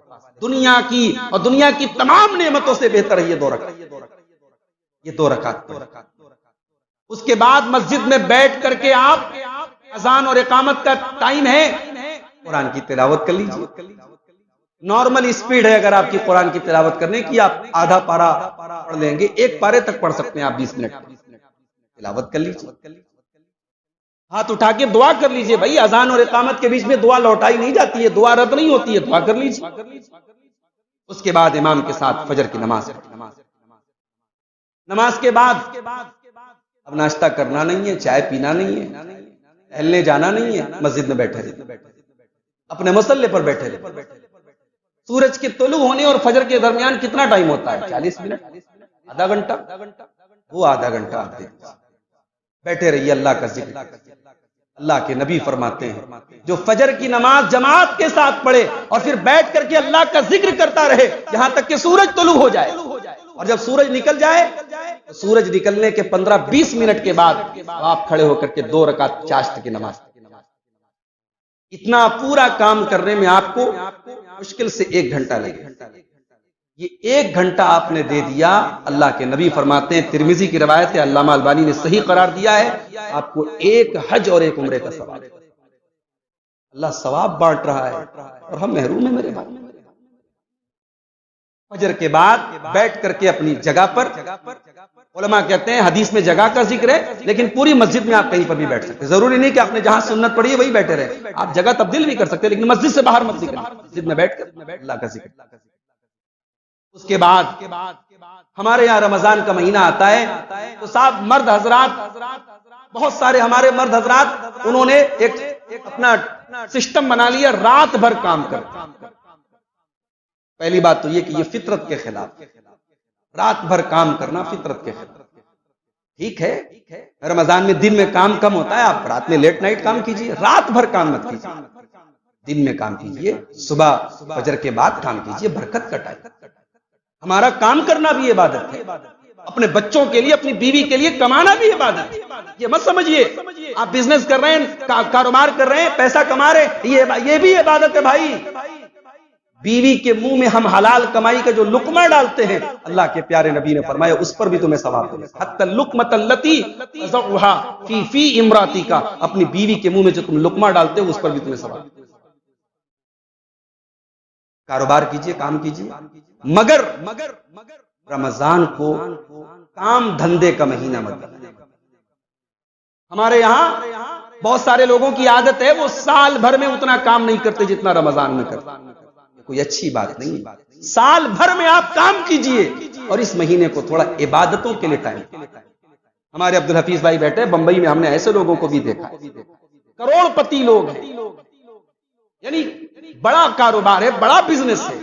دنیا کی اور دنیا کی تمام نعمتوں سے بہتر ہے یہ 2 رکعت. یہ 2 رکعت. اس کے بعد مسجد میں بیٹھ کر کے آپ، اذان اور اقامت کا ٹائم ہے، قرآن کی تلاوت کر لیجیے. نارمل اسپیڈ ہے اگر آپ کی قرآن کی تلاوت کرنے کی، آپ آدھا پارا پڑھ لیں گے، 1 پارے تک پڑھ سکتے ہیں آپ 20 منٹ تلاوت کر لیجیے. ہاتھ اٹھا کے دعا کر لیجئے. بھائی اذان اور اقامت کے بیچ میں دعا لوٹائی نہیں جاتی ہے، دعا رد نہیں ہوتی ہے، دعا کر لیجئے. اس کے بعد امام کے ساتھ فجر کی نماز. نماز کے بعد اب ناشتہ کرنا نہیں ہے، چائے پینا نہیں ہے، ٹہلنے جانا نہیں ہے، مسجد میں بیٹھے رہے، اپنے مصلی پر بیٹھے رہے. سورج کے طلوع ہونے اور فجر کے درمیان کتنا ٹائم ہوتا ہے؟ 40 منٹ، آدھا گھنٹہ. وہ آدھا گھنٹہ آپ دیکھ بیٹھے رہیے، اللہ کا ذکر. اللہ کے نبی فرماتے ہیں جو فجر کی نماز جماعت کے ساتھ پڑھے اور پھر بیٹھ کر کے اللہ کا ذکر کرتا رہے یہاں تک کہ سورج طلوع ہو جائے، اور جب سورج نکل جائے، سورج نکلنے کے 15-20 منٹ کے بعد آپ کھڑے ہو کر کے 2 رکعت چاشت کی نماز. اتنا پورا کام کرنے میں آپ کو مشکل سے 1 گھنٹہ لگے. یہ 1 گھنٹہ آپ نے دے دیا. اللہ کے نبی فرماتے ہیں، ترمذی کی روایت ہے، علامہ البانی نے صحیح قرار دیا ہے، آپ کو 1 حج اور 1 عمرے کا ثواب. اللہ ثواب بانٹ رہا ہے اور ہم محروم ہیں میرے بھائی. فجر کے بعد بیٹھ کر کے اپنی جگہ پر، علماء کہتے ہیں حدیث میں جگہ کا ذکر ہے، لیکن پوری مسجد میں آپ کہیں پر بھی بیٹھ سکتے. ضروری نہیں کہ آپ نے جہاں سنت پڑھی ہے وہی بیٹھے رہے، آپ جگہ تبدیل بھی کر سکتے، لیکن مسجد سے باہر مت نکلیں، مسجد میں بیٹھ کر اللہ کا ذکر. اس کے بعد ہمارے یہاں رمضان کا مہینہ آتا ہے تو صاحب مرد حضرات، بہت سارے ہمارے مرد حضرات، انہوں نے ایک اپنا سسٹم بنا لیا، رات بھر کام کرتے. پہلی بات تو یہ کہ یہ فطرت کے خلاف، رات بھر کام کرنا فطرت کے خلاف. ٹھیک ہے رمضان میں دن میں کام کم ہوتا ہے، آپ رات میں لیٹ نائٹ کام کیجئے، رات بھر کام مت کیجئے، دن میں کام کیجئے، صبح فجر کے بعد کام کیجئے، برکت کا ٹائم. ہمارا کام کرنا بھی عبادت ہے، اپنے بچوں کے لیے، اپنی بیوی کے لیے کمانا بھی عبادت ہے. یہ مت سمجھیے آپ بزنس کر رہے ہیں، کاروبار کر رہے ہیں، پیسہ کما رہے ہیں، یہ بھی عبادت ہے بھائی. بیوی کے منہ میں ہم حلال کمائی کا جو لقمہ ڈالتے ہیں، اللہ کے پیارے نبی نے فرمایا اس پر بھی تمہیں ثواب دے گا، حتی اللقمۃ التی تضعها فی امراتک، اپنی بیوی کے منہ میں جو تم لقمہ ڈالتے ہو اس پر بھی تمہیں ثواب دے گا۔ کاروبار کیجئے، کام کیجئے، مگر رمضان کو کام دھندے کا مہینہ مت بنائیں۔ ہمارے یہاں بہت سارے لوگوں کی عادت ہے وہ سال بھر میں اتنا کام نہیں کرتے جتنا رمضان میں کرتے، کوئی اچھی بات نہیں۔ سال بھر میں آپ کام کیجئے اور اس مہینے کو تھوڑا عبادتوں کے لیے ٹائم۔ ہمارے عبدالحفیظ بھائی بیٹھے بمبئی میں، ہم نے ایسے لوگوں کو بھی دیکھا، کروڑ پتی لوگ ہیں، یعنی بڑا کاروبار ہے، بڑا بزنس ہے،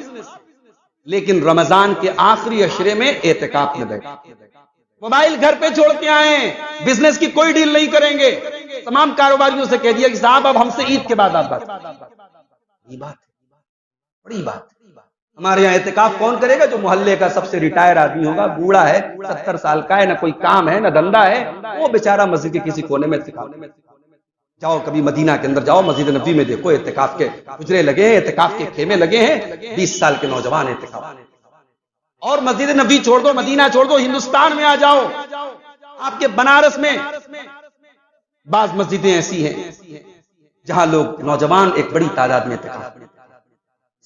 لیکن رمضان کے آخری عشرے میں اعتکاف میں بیٹھے، موبائل گھر پہ چھوڑ کے آئے، بزنس کی کوئی ڈیل نہیں کریں گے۔ تمام کاروباریوں سے کہہ دیا کہ صاحب اب ہم سے عید کے بعد آپ بات، یہ بات بڑی بات۔ ہمارے یہاں اعتکاف کون کرے گا؟ جو محلے کا سب سے ریٹائر آدمی ہوگا، بوڑھا ہے، 70 سال کا ہے، نہ کوئی کام ہے نہ دھندا ہے، وہ بیچارہ مسجد کے کسی کونے میں اعتکاف۔ جاؤ کبھی مدینہ کے اندر جاؤ، مسجد نبوی میں دیکھو اعتکاف کے حجرے لگے ہیں، اعتکاف کے خیمے لگے ہیں، 20 سال کے نوجوان اعتکاف۔ اور مسجد نبوی چھوڑ دو، مدینہ چھوڑ دو، ہندوستان میں آ جاؤ، آپ کے بنارس میں بعض مسجدیں ایسی ہیں جہاں لوگ نوجوان ایک بڑی تعداد میں اعتکاف۔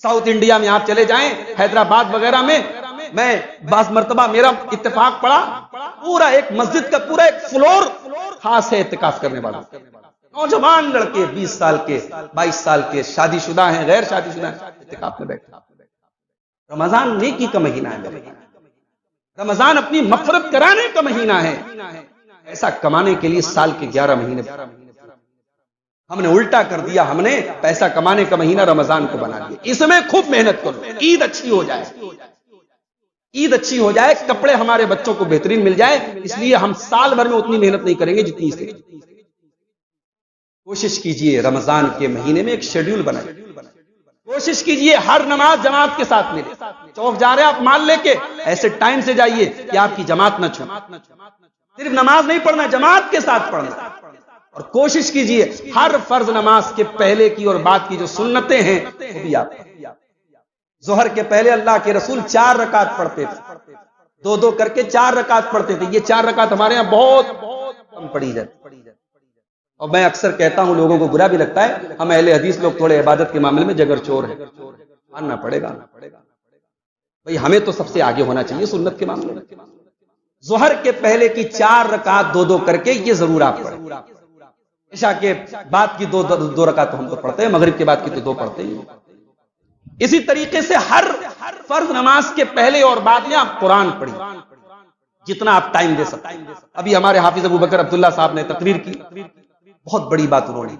ساؤتھ انڈیا میں آپ چلے جائیں، حیدرآباد وغیرہ میں بعض مرتبہ میرا اتفاق پڑا، پورا ایک مسجد کا پورا ایک فلور خاص ہے اعتکاف کرنے والا، نوجوان لڑکے 20 سال کے 22 سال کے، شادی شدہ ہیں غیر شادی شدہ ہیں، اعتکاف میں بیٹھے۔ رمضان نیکی کا مہینہ ہے میرے، رمضان اپنی مغفرت کرانے کا مہینہ ہے۔ ایسا کمانے کے لیے سال کے 11 مہینے ہم نے الٹا کر دیا، ہم نے پیسہ کمانے کا مہینہ رمضان کو بنا دیا۔ اس میں خوب محنت کرو، عید اچھی ہو جائے، عید اچھی ہو جائے، کپڑے ہمارے بچوں کو بہترین مل جائے، اس لیے ہم سال بھر میں اتنی محنت نہیں کریں گے جتنی اس سے۔ کوشش کیجئے رمضان کے مہینے میں ایک شیڈیول بنائیں، کوشش کیجئے ہر نماز جماعت کے ساتھ ملے۔ چوک جا رہے ہیں آپ مال لے کے، ایسے ٹائم سے جائیے کہ آپ کی جماعت نہ چھوٹے، صرف نماز نہیں پڑھنا، جماعت کے ساتھ پڑھنا۔ اور کوشش کیجئے ہر فرض نماز کے پہلے کی اور بعد کی جو سنتیں ہیں وہ بھی آپ۔ ظہر کے پہلے اللہ کے رسول 4 رکعت پڑھتے تھے، 2 کر کے 4 رکعت پڑھتے تھے۔ یہ 4 رکعت ہمارے یہاں بہت کم پڑھی جاتی۔ اور میں اکثر کہتا ہوں، لوگوں کو برا بھی لگتا ہے، ہم اہل حدیث لوگ تھوڑے عبادت کے معاملے میں جگر چور ہیں، ماننا پڑے گا بھئی، ہمیں تو سب سے آگے ہونا چاہیے سنت کے معاملے میں۔ ظہر کے پہلے کی 4 رکعت 2 کر کے یہ ضرور آپ پڑھیں۔ عشاء کے بعد کی 2 رکعت ہم تو پڑھتے ہیں، مغرب کے بعد کی تو 2 پڑھتے ہیں۔ اسی طریقے سے ہر فرض نماز کے پہلے اور بعد میں آپ قرآن پڑھیں، جتنا آپ ٹائم دے سکتے ہیں۔ ابھی ہمارے حافظ ابو بکر عبداللہ صاحب نے تقریر کی، بہت بڑی بات انہوں نے۔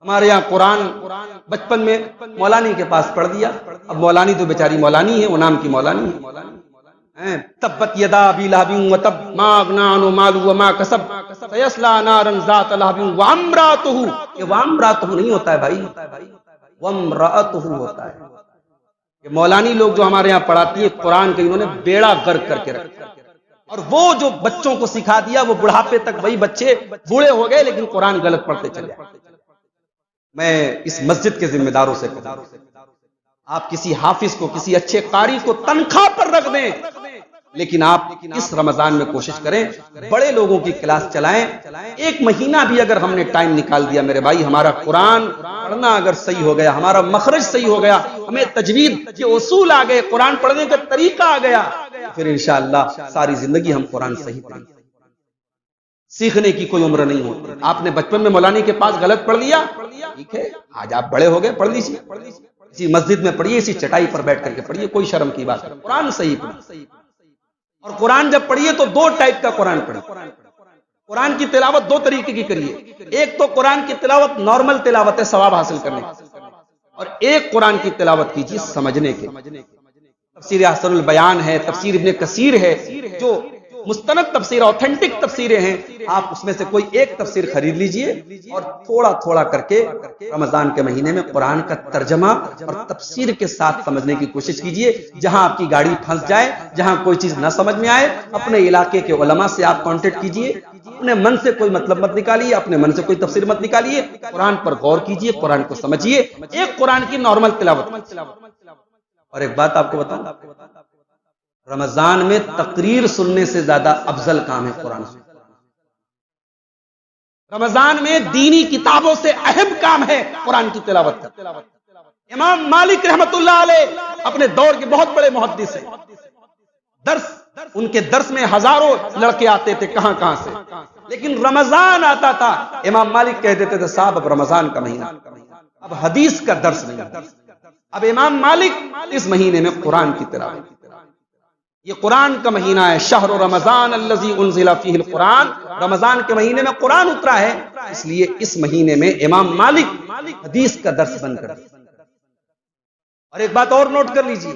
ہمارے یہاں قرآن بچپن میں مولانی کے پاس پڑھ دیا، اب مولانی تو بیچاری مولانی ہے، وہ نام کی مولانی ہے۔ تبت یدا ابی لہب وتب ما اغنی عنہ مالہ وما کسب سیصلی نارا ذات لہب وامرأتہ، یہ وامرأتہ نہیں ہوتا ہے بھائی، وامرأتہ ہوتا ہے۔ یہ مولانی لوگ جو ہمارے یہاں پڑھاتی ہیں قرآن کے، انہوں نے بیڑا غرق کر کے رکھا، اور وہ جو بچوں کو سکھا دیا وہ بڑھاپے تک وہی بچے بوڑھے ہو گئے لیکن قرآن غلط پڑھتے چلے۔ میں اس مسجد کے ذمہ داروں سے کہتا ہوں، آپ کسی حافظ کو، کسی اچھے قاری کو تنخواہ پر رکھ دیں، لیکن آپ اس رمضان میں کوشش کریں بڑے لوگوں کی کلاس چلائیں۔ 1 مہینہ بھی اگر ہم نے ٹائم نکال دیا میرے بھائی، ہمارا قرآن پڑھنا اگر صحیح ہو گیا، ہمارا مخرج صحیح ہو گیا، ہمیں تجوید کے اصول آ گئے، قرآن پڑھنے کا طریقہ آ گیا، پھر انشاءاللہ ساری زندگی ہم قرآن صحیح پڑھیں گے۔ سیکھنے کی کوئی عمر نہیں ہوتی۔ آپ نے بچپن میں مولانی کے پاس غلط پڑھ لیا، ٹھیک ہے، آج آپ بڑے ہو گئے، پڑھ لیجیے، اسی مسجد میں پڑھیے، اسی چٹائی پر بیٹھ کر کے پڑھیے، کوئی شرم کی بات نہیں، قرآن صحیح پڑھیے۔ اور قرآن جب پڑھیے تو 2 ٹائپ کا قرآن پڑھیے۔ قرآن کی تلاوت 2 طریقے کی کریے، ایک تو قرآن کی تلاوت نارمل تلاوت ہے ثواب حاصل کرنے کی، اور ایک قرآن کی تلاوت کیجیے سمجھنے کے۔ تفسیر احسن البیان ہے، تفسیر ابن کثیر ہے، جو مستند تفسیر اوتھینٹک تفسیریں ہیں، آپ اس میں سے کوئی ایک تفسیر خرید لیجئے اور تھوڑا تھوڑا کر کے رمضان کے مہینے میں قرآن کا ترجمہ اور تفسیر کے ساتھ سمجھنے کی کوشش کیجئے۔ جہاں آپ کی گاڑی پھنس جائے، جہاں کوئی چیز نہ سمجھ میں آئے، اپنے علاقے کے علماء سے آپ کانٹیکٹ کیجئے، اپنے من سے کوئی مطلب مت نکالیے، اپنے من سے کوئی تفسیر مت نکالیے، قرآن پر غور کیجئے، قرآن کو سمجھیے، ایک قرآن کی نارمل تلاوت۔ اور ایک بات آپ کو بتاؤں، رمضان میں تقریر سننے سے زیادہ افضل کام ہے قرآن سننا۔ رمضان میں دینی کتابوں سے اہم کام ہے قرآن کی تلاوت کا۔ امام مالک رحمت اللہ علیہ اپنے دور کے بہت بڑے محدث ہیں، ان کے درس میں ہزاروں لڑکے آتے تھے کہاں کہاں سے، لیکن رمضان آتا تھا امام مالک کہہ دیتے تھے صاحب اب رمضان کا مہینہ، اب حدیث کا درس نہیں، اب امام مالک اس مہینے میں قرآن کی تلاوت۔ یہ قرآن کا مہینہ ہے، شہر رمضان الذی انزل فیہ القرآن، رمضان کے مہینے میں قرآن اترا ہے، اس لیے اس مہینے میں امام مالک حدیث کا درس بند کر دیا۔ اور ایک بات اور نوٹ کر لیجئے،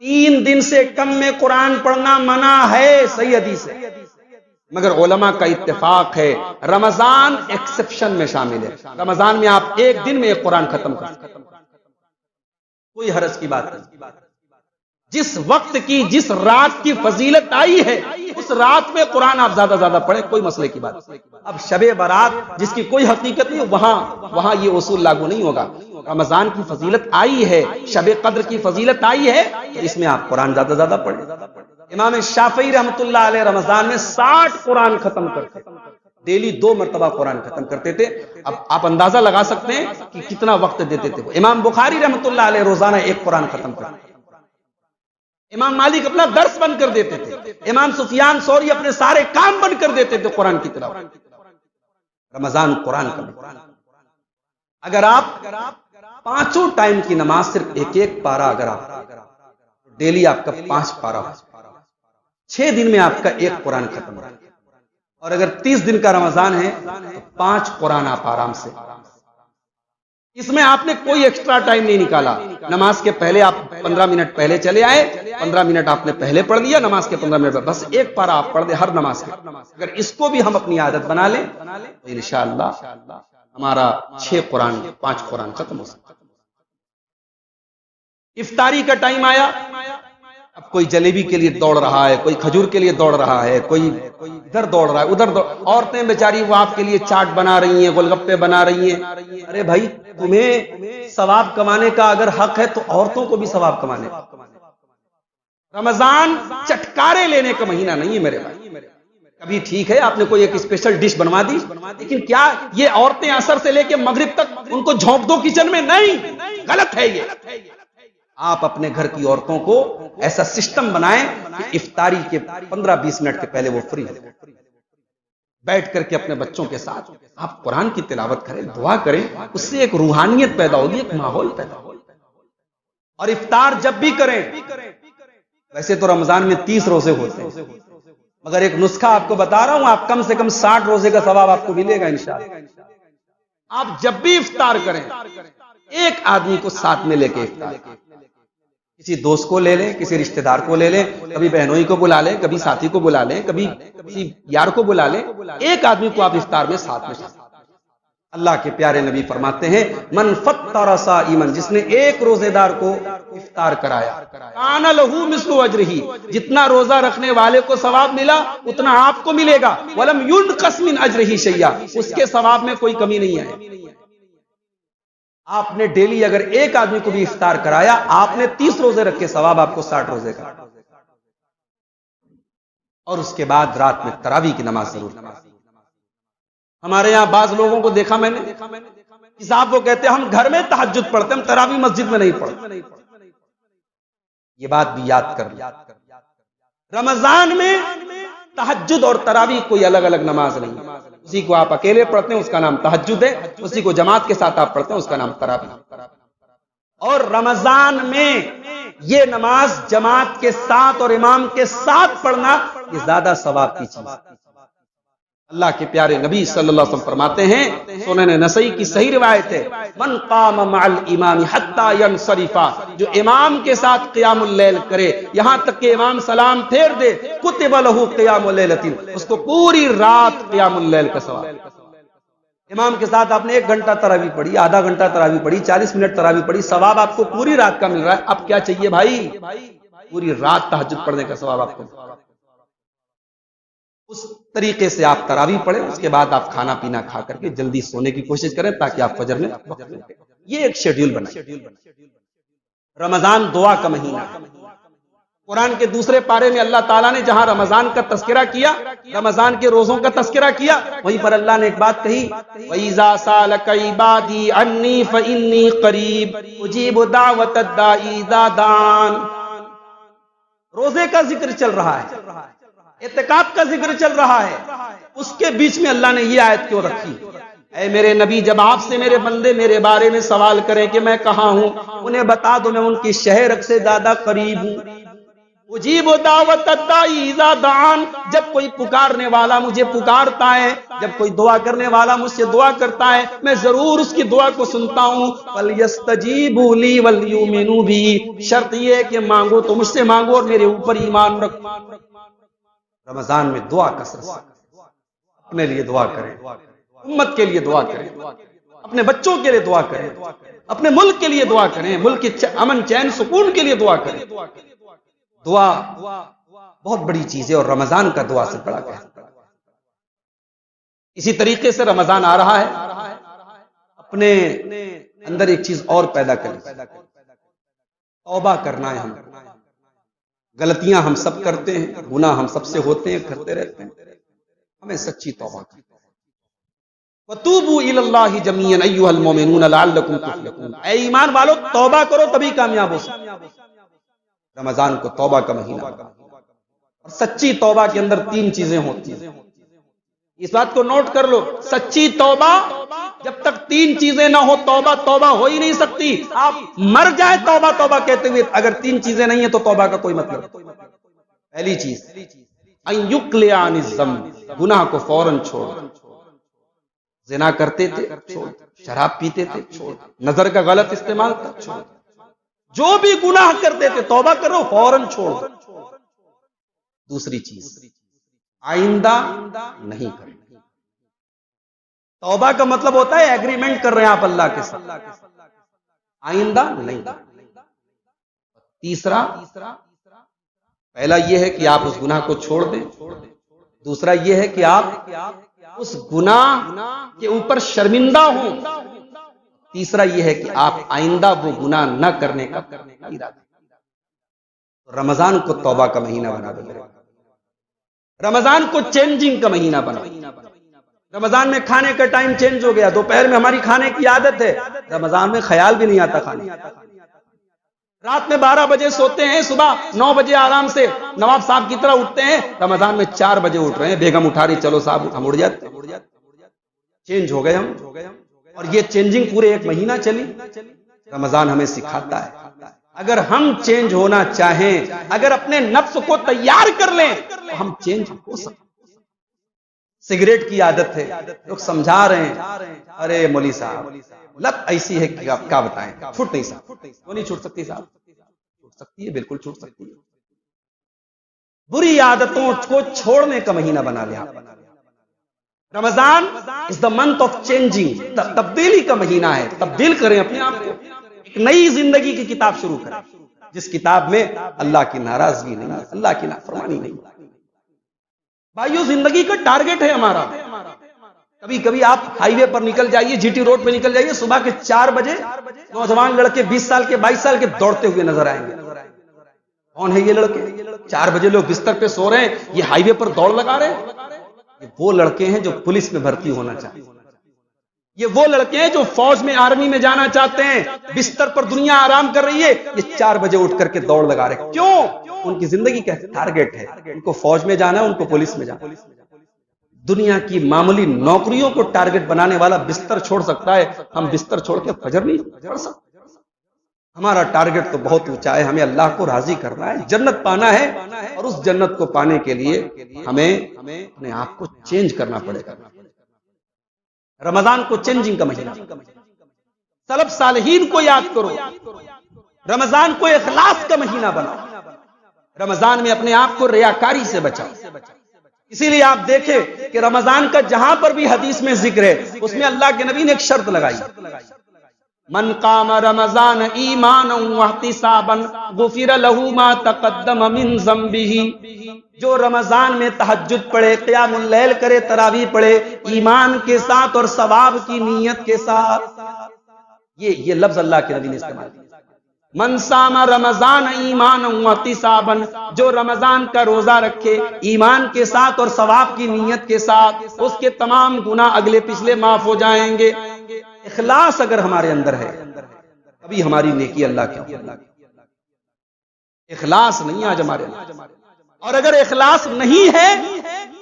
3 دن سے کم میں قرآن پڑھنا منع ہے، صحیح حدیث ہے، مگر علماء کا اتفاق ہے رمضان ایکسپشن میں شامل ہے، رمضان میں آپ 1 دن میں ایک قرآن ختم کر سکتے ہیں، کوئی حرج کی بات نہیں۔ جس وقت کی جس رات کی فضیلت آئی ہے اس رات میں قرآن آپ زیادہ زیادہ پڑھیں، کوئی مسئلے کی بات نہیں۔ اب شب برات جس کی کوئی حقیقت نہیں، وہاں یہ اصول لاگو نہیں ہوگا۔ رمضان کی فضیلت آئی ہے، شب قدر کی فضیلت آئی ہے، تو اس میں آپ قرآن زیادہ زیادہ پڑھیں۔ امام شافعی رحمت اللہ علیہ رمضان میں 60 قرآن ختم کرتے، ڈیلی 2 مرتبہ قرآن ختم کرتے تھے۔ اب آپ اندازہ لگا سکتے ہیں کہ کتنا وقت دیتے تھے۔ امام بخاری رحمت اللہ علیہ روزانہ 1 قرآن ختم کرتے، امام مالک اپنا درس بند کر دیتے تھے، امام سفیان ثوری اپنے سارے کام بند کر دیتے تھے قرآن کی تلاوت۔ رمضان قرآن کا مہینہ، اگر آپ 5 ٹائم کی نماز صرف 1 پارہ، اگر آپ ڈیلی آپ کا 5 پارہ ہو، 6 دن میں آپ کا 1 قرآن ختم ہو، اور اگر 30 دن کا رمضان ہے تو 5 قرآن آپ آرام سے، اس میں آپ نے کوئی ایکسٹرا ٹائم نہیں نکالا۔ نماز کے پہلے آپ 15 منٹ پہلے چلے آئے، 15 منٹ آپ نے پہلے پڑھ لیا، نماز کے 15 منٹ بس 1 پارہ آپ پڑھ دیں ہر نماز کے۔ اگر اس کو بھی ہم اپنی عادت بنا لیں تو انشاءاللہ ہمارا 6 قرآن 5 قرآن ختم ہو سکتا ہے۔ افطاری کا ٹائم آیا، اب کوئی جلیبی کے لیے دوڑ رہا ہے، کوئی کھجور کے لیے دوڑ رہا ہے، کوئی ادھر دوڑ رہا ہے ادھر دوڑ، عورتیں بیچاری وہ آپ کے لیے چاٹ بنا رہی ہیں، گول گپے بنا رہی ہیں۔ ارے بھائی تمہیں ثواب کمانے کا اگر حق ہے تو عورتوں کو بھی ثواب کمانے کا۔ رمضان چٹکارے لینے کا مہینہ نہیں ہے میرے بھائی، کبھی ٹھیک ہے آپ نے کوئی ایک اسپیشل ڈش بنوا دی، لیکن کیا یہ عورتیں عصر سے لے کے مغرب تک ان کو جھونک دو کچن میں؟ نہیں، غلط ہے یہ۔ آپ اپنے گھر کی عورتوں کو ایسا سسٹم بنائیں کہ افطاری کے 15-20 منٹ کے پہلے وہ فری ہو، بیٹھ کر کے اپنے بچوں کے ساتھ آپ قرآن کی تلاوت کریں، دعا کریں، اس سے ایک روحانیت پیدا ہوگی، ایک ماحول پیدا ہوگا۔ اور افطار جب بھی کریں، ویسے تو رمضان میں 30 روزے ہوتے ہیں، مگر ایک نسخہ آپ کو بتا رہا ہوں، آپ کم سے کم 60 روزے کا ثواب آپ کو ملے گا انشاءاللہ۔ آپ جب بھی افطار کریں ایک آدمی کو ساتھ میں لے کے افطار کریں، کسی دوست کو لے لیں، کسی رشتہ دار کو لے لیں، کبھی بہنوئی کو بلا لیں، کبھی ساتھی کو بلا لیں، کبھی یار کو بلا لیں، ایک آدمی کو آپ افطار میں ساتھ میں شامل۔ اللہ کے پیارے نبی فرماتے ہیں من فطر صائما، جس نے ایک روزے دار کو افطار کرایا، کان لہ مثل اجرہ، جتنا روزہ رکھنے والے کو ثواب ملا اتنا آپ کو ملے گا، ولم ينقص من اجرہ شیئا، اس کے ثواب میں کوئی کمی نہیں ہے۔ آپ نے ڈیلی اگر ایک آدمی کو بھی افطار کرایا، آپ نے 30 روزے رکھے، ثواب آپ کو 60 روزے کا۔ اور اس کے بعد رات میں تراویح کی نماز ضرور۔ ہمارے یہاں بعض لوگوں کو دیکھا میں نے، صاحب وہ کہتے ہیں ہم گھر میں تہجد پڑھتے ہیں، ہم تراویح مسجد میں نہیں پڑھتے۔ یہ بات بھی یاد کر لیں، رمضان میں تہجد اور تراویح کوئی الگ الگ نماز نہیں، اسی کو آپ اکیلے پڑھتے ہیں اس کا نام تہجد ہے، اسی کو جماعت کے ساتھ آپ پڑھتے ہیں اس کا نام تراویح۔ اور رمضان میں یہ نماز جماعت کے ساتھ اور امام کے ساتھ پڑھنا یہ زیادہ ثواب کی چیز ہے۔ اللہ کے پیارے نبی صلی اللہ علیہ وسلم فرماتے ہیں، سنن نسائی کی صحیح روایت ہے، من قام مع الامام حتی ینصرف، جو امام کے ساتھ قیام اللیل کرے یہاں تک کہ امام سلام پھیر دے، کتب لہ قیام اللیلۃ، اس کو پوری رات قیام اللیل کا ثواب۔ امام کے ساتھ آپ نے 1 گھنٹہ تراویح پڑھی، آدھا گھنٹہ تراویح پڑھی، 40 منٹ تراویح پڑھی، ثواب آپ کو پوری رات کا مل رہا ہے۔ اب کیا چاہیے بھائی؟ پوری رات تہجد پڑھنے کا ثواب آپ کو۔ اس طریقے سے آپ تراویح پڑھیں، اس کے بعد آپ کھانا پینا کھا کر کے جلدی سونے کی کوشش کریں تاکہ آپ فجر میں وقت میں اٹھیں۔ یہ ایک شیڈیول بنائیں۔ رمضان دعا کا مہینہ ہے۔ قرآن کے دوسرے پارے میں اللہ تعالیٰ نے جہاں رمضان کا تذکرہ کیا، رمضان کے روزوں کا تذکرہ کیا، وہیں پر اللہ نے ایک بات کہی، وَإِذَا سَأَلَكَ عِبَادِي عَنِّي فَإِنِّي قَرِيبٌ أُجِيبُ دَعْوَةَ الدَّاعِ إِذَا دَعَانِ۔ روزے کا ذکر چل رہا ہے، اعتکاف کا ذکر چل رہا ہے، اس کے بیچ میں اللہ نے یہ آیت کیوں رکھی؟ اے میرے نبی، جب آپ سے میرے بندے میرے بارے میں سوال کریں کہ میں کہاں ہوں، انہیں بتا دو میں ان کی شہر سے زیادہ قریب ہوں۔ اجیب دعوت الداعی اذا دعان، جب کوئی پکارنے والا مجھے پکارتا ہے، جب کوئی دعا کرنے والا مجھ سے دعا کرتا ہے، میں ضرور اس کی دعا کو سنتا ہوں۔ فَلْيَسْتَجِيبُوا لِي وَلْيُؤْمِنُوا بِي، شرط یہ ہے کہ مانگو تو مجھ سے مانگو اور میرے اوپر ایمان رکھو۔ رمضان میں دعا کثرت سے، اپنے لیے دعا کریں، امت کے لیے دعا کریں، اپنے بچوں کے لیے دعا کریں، اپنے ملک کے لیے دعا کریں، ملک کے امن چین سکون کے لیے دعا کریں۔ دعا بہت بڑی چیز ہے اور رمضان کا دعا سے بڑا کہہ۔ اسی طریقے سے رمضان آ رہا ہے، اپنے اندر ایک چیز اور پیدا کریں، توبہ کرنا ہے۔ ہم غلطیاں ہم سب کرتے ہیں، گناہ ہم سب سے ہوتے ہیں، کرتے رہتے ہیں، ہمیں سچی توبہ کریں۔ وَتُوبُوا إِلَى اللَّهِ جَمِيعًا أَيُّهَا الْمُؤْمِنُونَ لَعَلَّكُمْ تُفْلِحُونَ۔ اے ایمان والو، توبہ کرو تبھی کامیاب ہو سکتے۔ رمضان کو توبہ کا مہینہ بنا، اور سچی توبہ کے اندر تین چیزیں ہوتی ہیں، اس بات کو نوٹ کر لو۔ سچی توبہ جب تک تین چیزیں نہ ہو، توبہ توبہ ہو ہی نہیں سکتی۔ آپ مر جائیں توبہ توبہ کہتے ہوئے، اگر تین چیزیں نہیں ہیں تو توبہ کا کوئی مطلب نہیں۔ پہلی چیز ان یقلع عن الذنب، گناہ کو فوراً چھوڑ۔ زنا کرتے تھے چھوڑ، شراب پیتے تھے چھوڑ، نظر کا غلط استعمال تھا چھوڑ، جو بھی گناہ کرتے تھے توبہ کرو، فوراً چھوڑ دو۔ دوسری چیز آئندہ نہیں کرنا۔ توبہ کا مطلب ہوتا ہے ایگریمنٹ کر رہے ہیں آپ اللہ کے ساتھ، آئندہ نہیں کرنا۔ تیسرا، پہلا یہ ہے کہ آپ اس گناہ کو چھوڑ دیں، دوسرا یہ ہے کہ آپ اس گناہ کے اوپر شرمندہ ہوں، تیسرا یہ ہے کہ آپ آئندہ وہ گناہ نہ کرنے کا ارادہ۔ رمضان کو توبہ کا مہینہ بنا دو، رمضان کو چینجنگ کا مہینہ بنا۔ رمضان میں کھانے کا ٹائم چینج ہو گیا، دوپہر میں ہماری کھانے کی عادت ہے، رمضان میں خیال بھی نہیں آتا کھانے۔ رات میں 12 بجے سوتے ہیں، صبح 9 بجے آرام سے نواب صاحب کی طرح اٹھتے ہیں، رمضان میں 4 بجے اٹھ رہے ہیں، بیگم اٹھا رہی، چلو صاحب ہم اٹھ جاتے۔ چینج ہو گئے ہم، اور یہ چینجنگ پورے ایک مہینہ چلی۔ رمضان ہمیں سکھاتا ہے اگر ہم چینج ہونا چاہیں، اگر اپنے نفس کو تیار کر لیں تو ہم چینج ہو سکتے۔ سگریٹ کی عادت ہے، لوگ سمجھا رہے ہیں، ارے مولوی صاحب لت ایسی ہے کہ آپ کیا بتائیں، چھوٹ نہیں سکتی۔ وہ نہیں چھوٹ سکتی صاحب، چھوٹ سکتی ہے، بالکل چھوٹ سکتی ہے۔ بری عادتوں کو چھوڑنے کا مہینہ بنا لیا۔ رمضان از دا منتھ آف چینجنگ، تبدیلی کا مہینہ ہے۔ تبدیل کریں اپنے آپ کو، ایک نئی زندگی کی کتاب شروع کریں، جس کتاب میں اللہ کی ناراضگی نہیں ہے، اللہ کی نافرمانی نہیں۔ بھائیو، زندگی کا ٹارگٹ ہے ہمارا۔ کبھی کبھی آپ ہائی وے پر نکل جائیے، جی ٹی روڈ پہ نکل جائیے، صبح کے 4 بجے نوجوان لڑکے 20 سال کے 22 سال کے دوڑتے ہوئے نظر آئیں گے۔ کون ہے یہ لڑکے؟ 4 بجے لوگ بستر پہ سو رہے ہیں، یہ ہائی وے پر دوڑ لگا رہے ہیں۔ یہ وہ لڑکے ہیں جو پولیس میں بھرتی ہونا چاہتے ہیں، یہ وہ لڑکے ہیں جو فوج میں، آرمی میں جانا چاہتے ہیں۔ بستر پر دنیا آرام کر رہی ہے، یہ 4 بجے اٹھ کر کے دوڑ لگا رہے ہیں۔ کیوں؟ ان کی زندگی کا ٹارگٹ ہے، ان کو فوج میں جانا ہے، ان کو پولیس میں جانا ہے۔ دنیا کی معمولی نوکریوں کو ٹارگٹ بنانے والا بستر چھوڑ سکتا ہے، ہم بستر چھوڑ کے فجر نہیں پڑھ سکتے۔ ہمارا ٹارگٹ تو بہت اونچا ہے، ہمیں اللہ کو راضی کرنا ہے، جنت پانا ہے، اور اس جنت کو پانے کے لیے ہمیں اپنے آپ کو چینج کرنا پڑے گا۔ رمضان کو چینجنگ کا مہینہ، سلف صالحین کو یاد کرو، رمضان کو اخلاص کا مہینہ بناؤ، رمضان میں اپنے آپ کو ریاکاری سے بچاؤ۔ اسی لیے آپ دیکھیں کہ رمضان کا جہاں پر بھی حدیث میں ذکر ہے، اس میں اللہ کے نبی نے ایک شرط لگائی، من قام رمضان ایمانا واحتسابا غفر له ما تقدم من ذنبه، جو رمضان میں تہجد پڑھے، قیام اللیل کرے، تراویح پڑھے، ایمان کے ساتھ اور ثواب کی نیت کے ساتھ، یہ لفظ اللہ کے نبی نے استعمال کیا. من صام رمضان ایمانا واحتسابا، جو رمضان کا روزہ رکھے ایمان کے ساتھ اور ثواب کی نیت کے ساتھ، اس کے تمام گناہ اگلے پچھلے معاف ہو جائیں گے. اخلاص اگر ہمارے اندر ہے ابھی ہماری نیکی اللہ کی ہوگی. اخلاص نہیں آج ہمارے اندر، اور اگر اخلاص نہیں ہے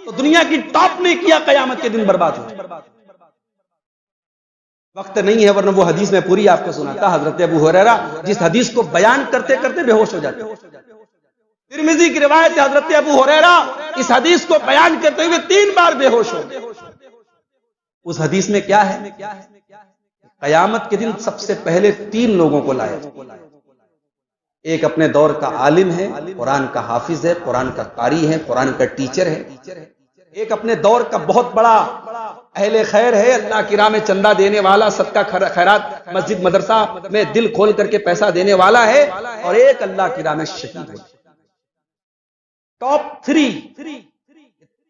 تو دنیا کی ٹاپ نیکیاں قیامت کے دن برباد ہو جائیں. وقت نہیں ہے ورنہ وہ حدیث میں پوری آپ کو سناتا. حضرت ابو ہریرہ جس حدیث کو بیان کرتے کرتے بے ہوش ہو جاتے. ترمذی کی روایت ہے، حضرت ابو ہریرہ اس حدیث کو بیان کرتے ہوئے 3 بار بے ہوش ہو گئے. اس حدیث میں کیا ہے؟ قیامت کے دن سب سے پہلے 3 لوگوں کو لائے. ایک اپنے دور کا عالم ہے، قرآن کا حافظ ہے، قرآن کا قاری ہے، قرآن کا ٹیچر ہے. ایک اپنے دور کا بہت بڑا اہل خیر ہے، اللہ کی راہ میں چندہ دینے والا، صدقہ خیرات مسجد مدرسہ میں دل کھول کر کے پیسہ دینے والا ہے. اور ایک اللہ کی راہ میں شہید ہے. ٹاپ 3،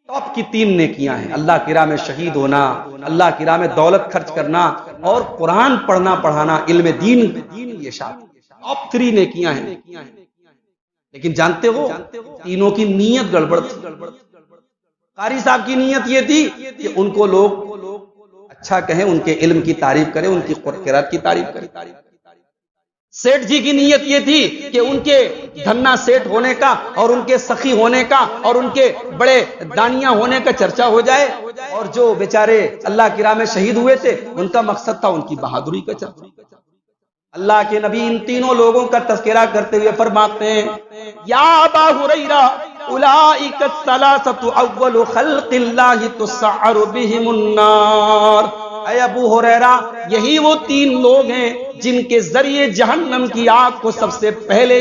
ٹاپ کی 3 نیکیاں ہیں: اللہ کی راہ میں شہید ہونا، اللہ کی راہ میں دولت خرچ کرنا، اور قرآن پڑھنا پڑھانا، علم دین. یہ ٹاپ 3 نیکیاں ہیں. لیکن جانتے ہو تینوں کی نیت گڑبڑ تھی. قاری صاحب کی نیت یہ تھی کہ ان کو لوگ اچھا کہیں، ان کے علم کی تعریف کریں، ان کی قرآن کی تعریف کریں. سیٹھ جی کی نیت یہ تھی کہ ان کے دھنا سیٹھ ہونے کا اور ان کے سخی ہونے کا اور ان کے بڑے دانیہ ہونے کا چرچا ہو جائے. اور جو بیچارے اللہ کی راہ میں شہید ہوئے تھے ان کا مقصد تھا ان کی بہادری کا چرچا. اللہ کے نبی ان تینوں لوگوں کا تذکرہ کرتے ہوئے فرماتے ہیں: یا ابا ہریرہ اولئک الثلاثۃ اول خلق اللہ تسعر بہم النار. اے ابو ہریرہ، یہی وہ 3 لوگ ہیں جن کے ذریعے جہنم کی آگ کو سب سے پہلے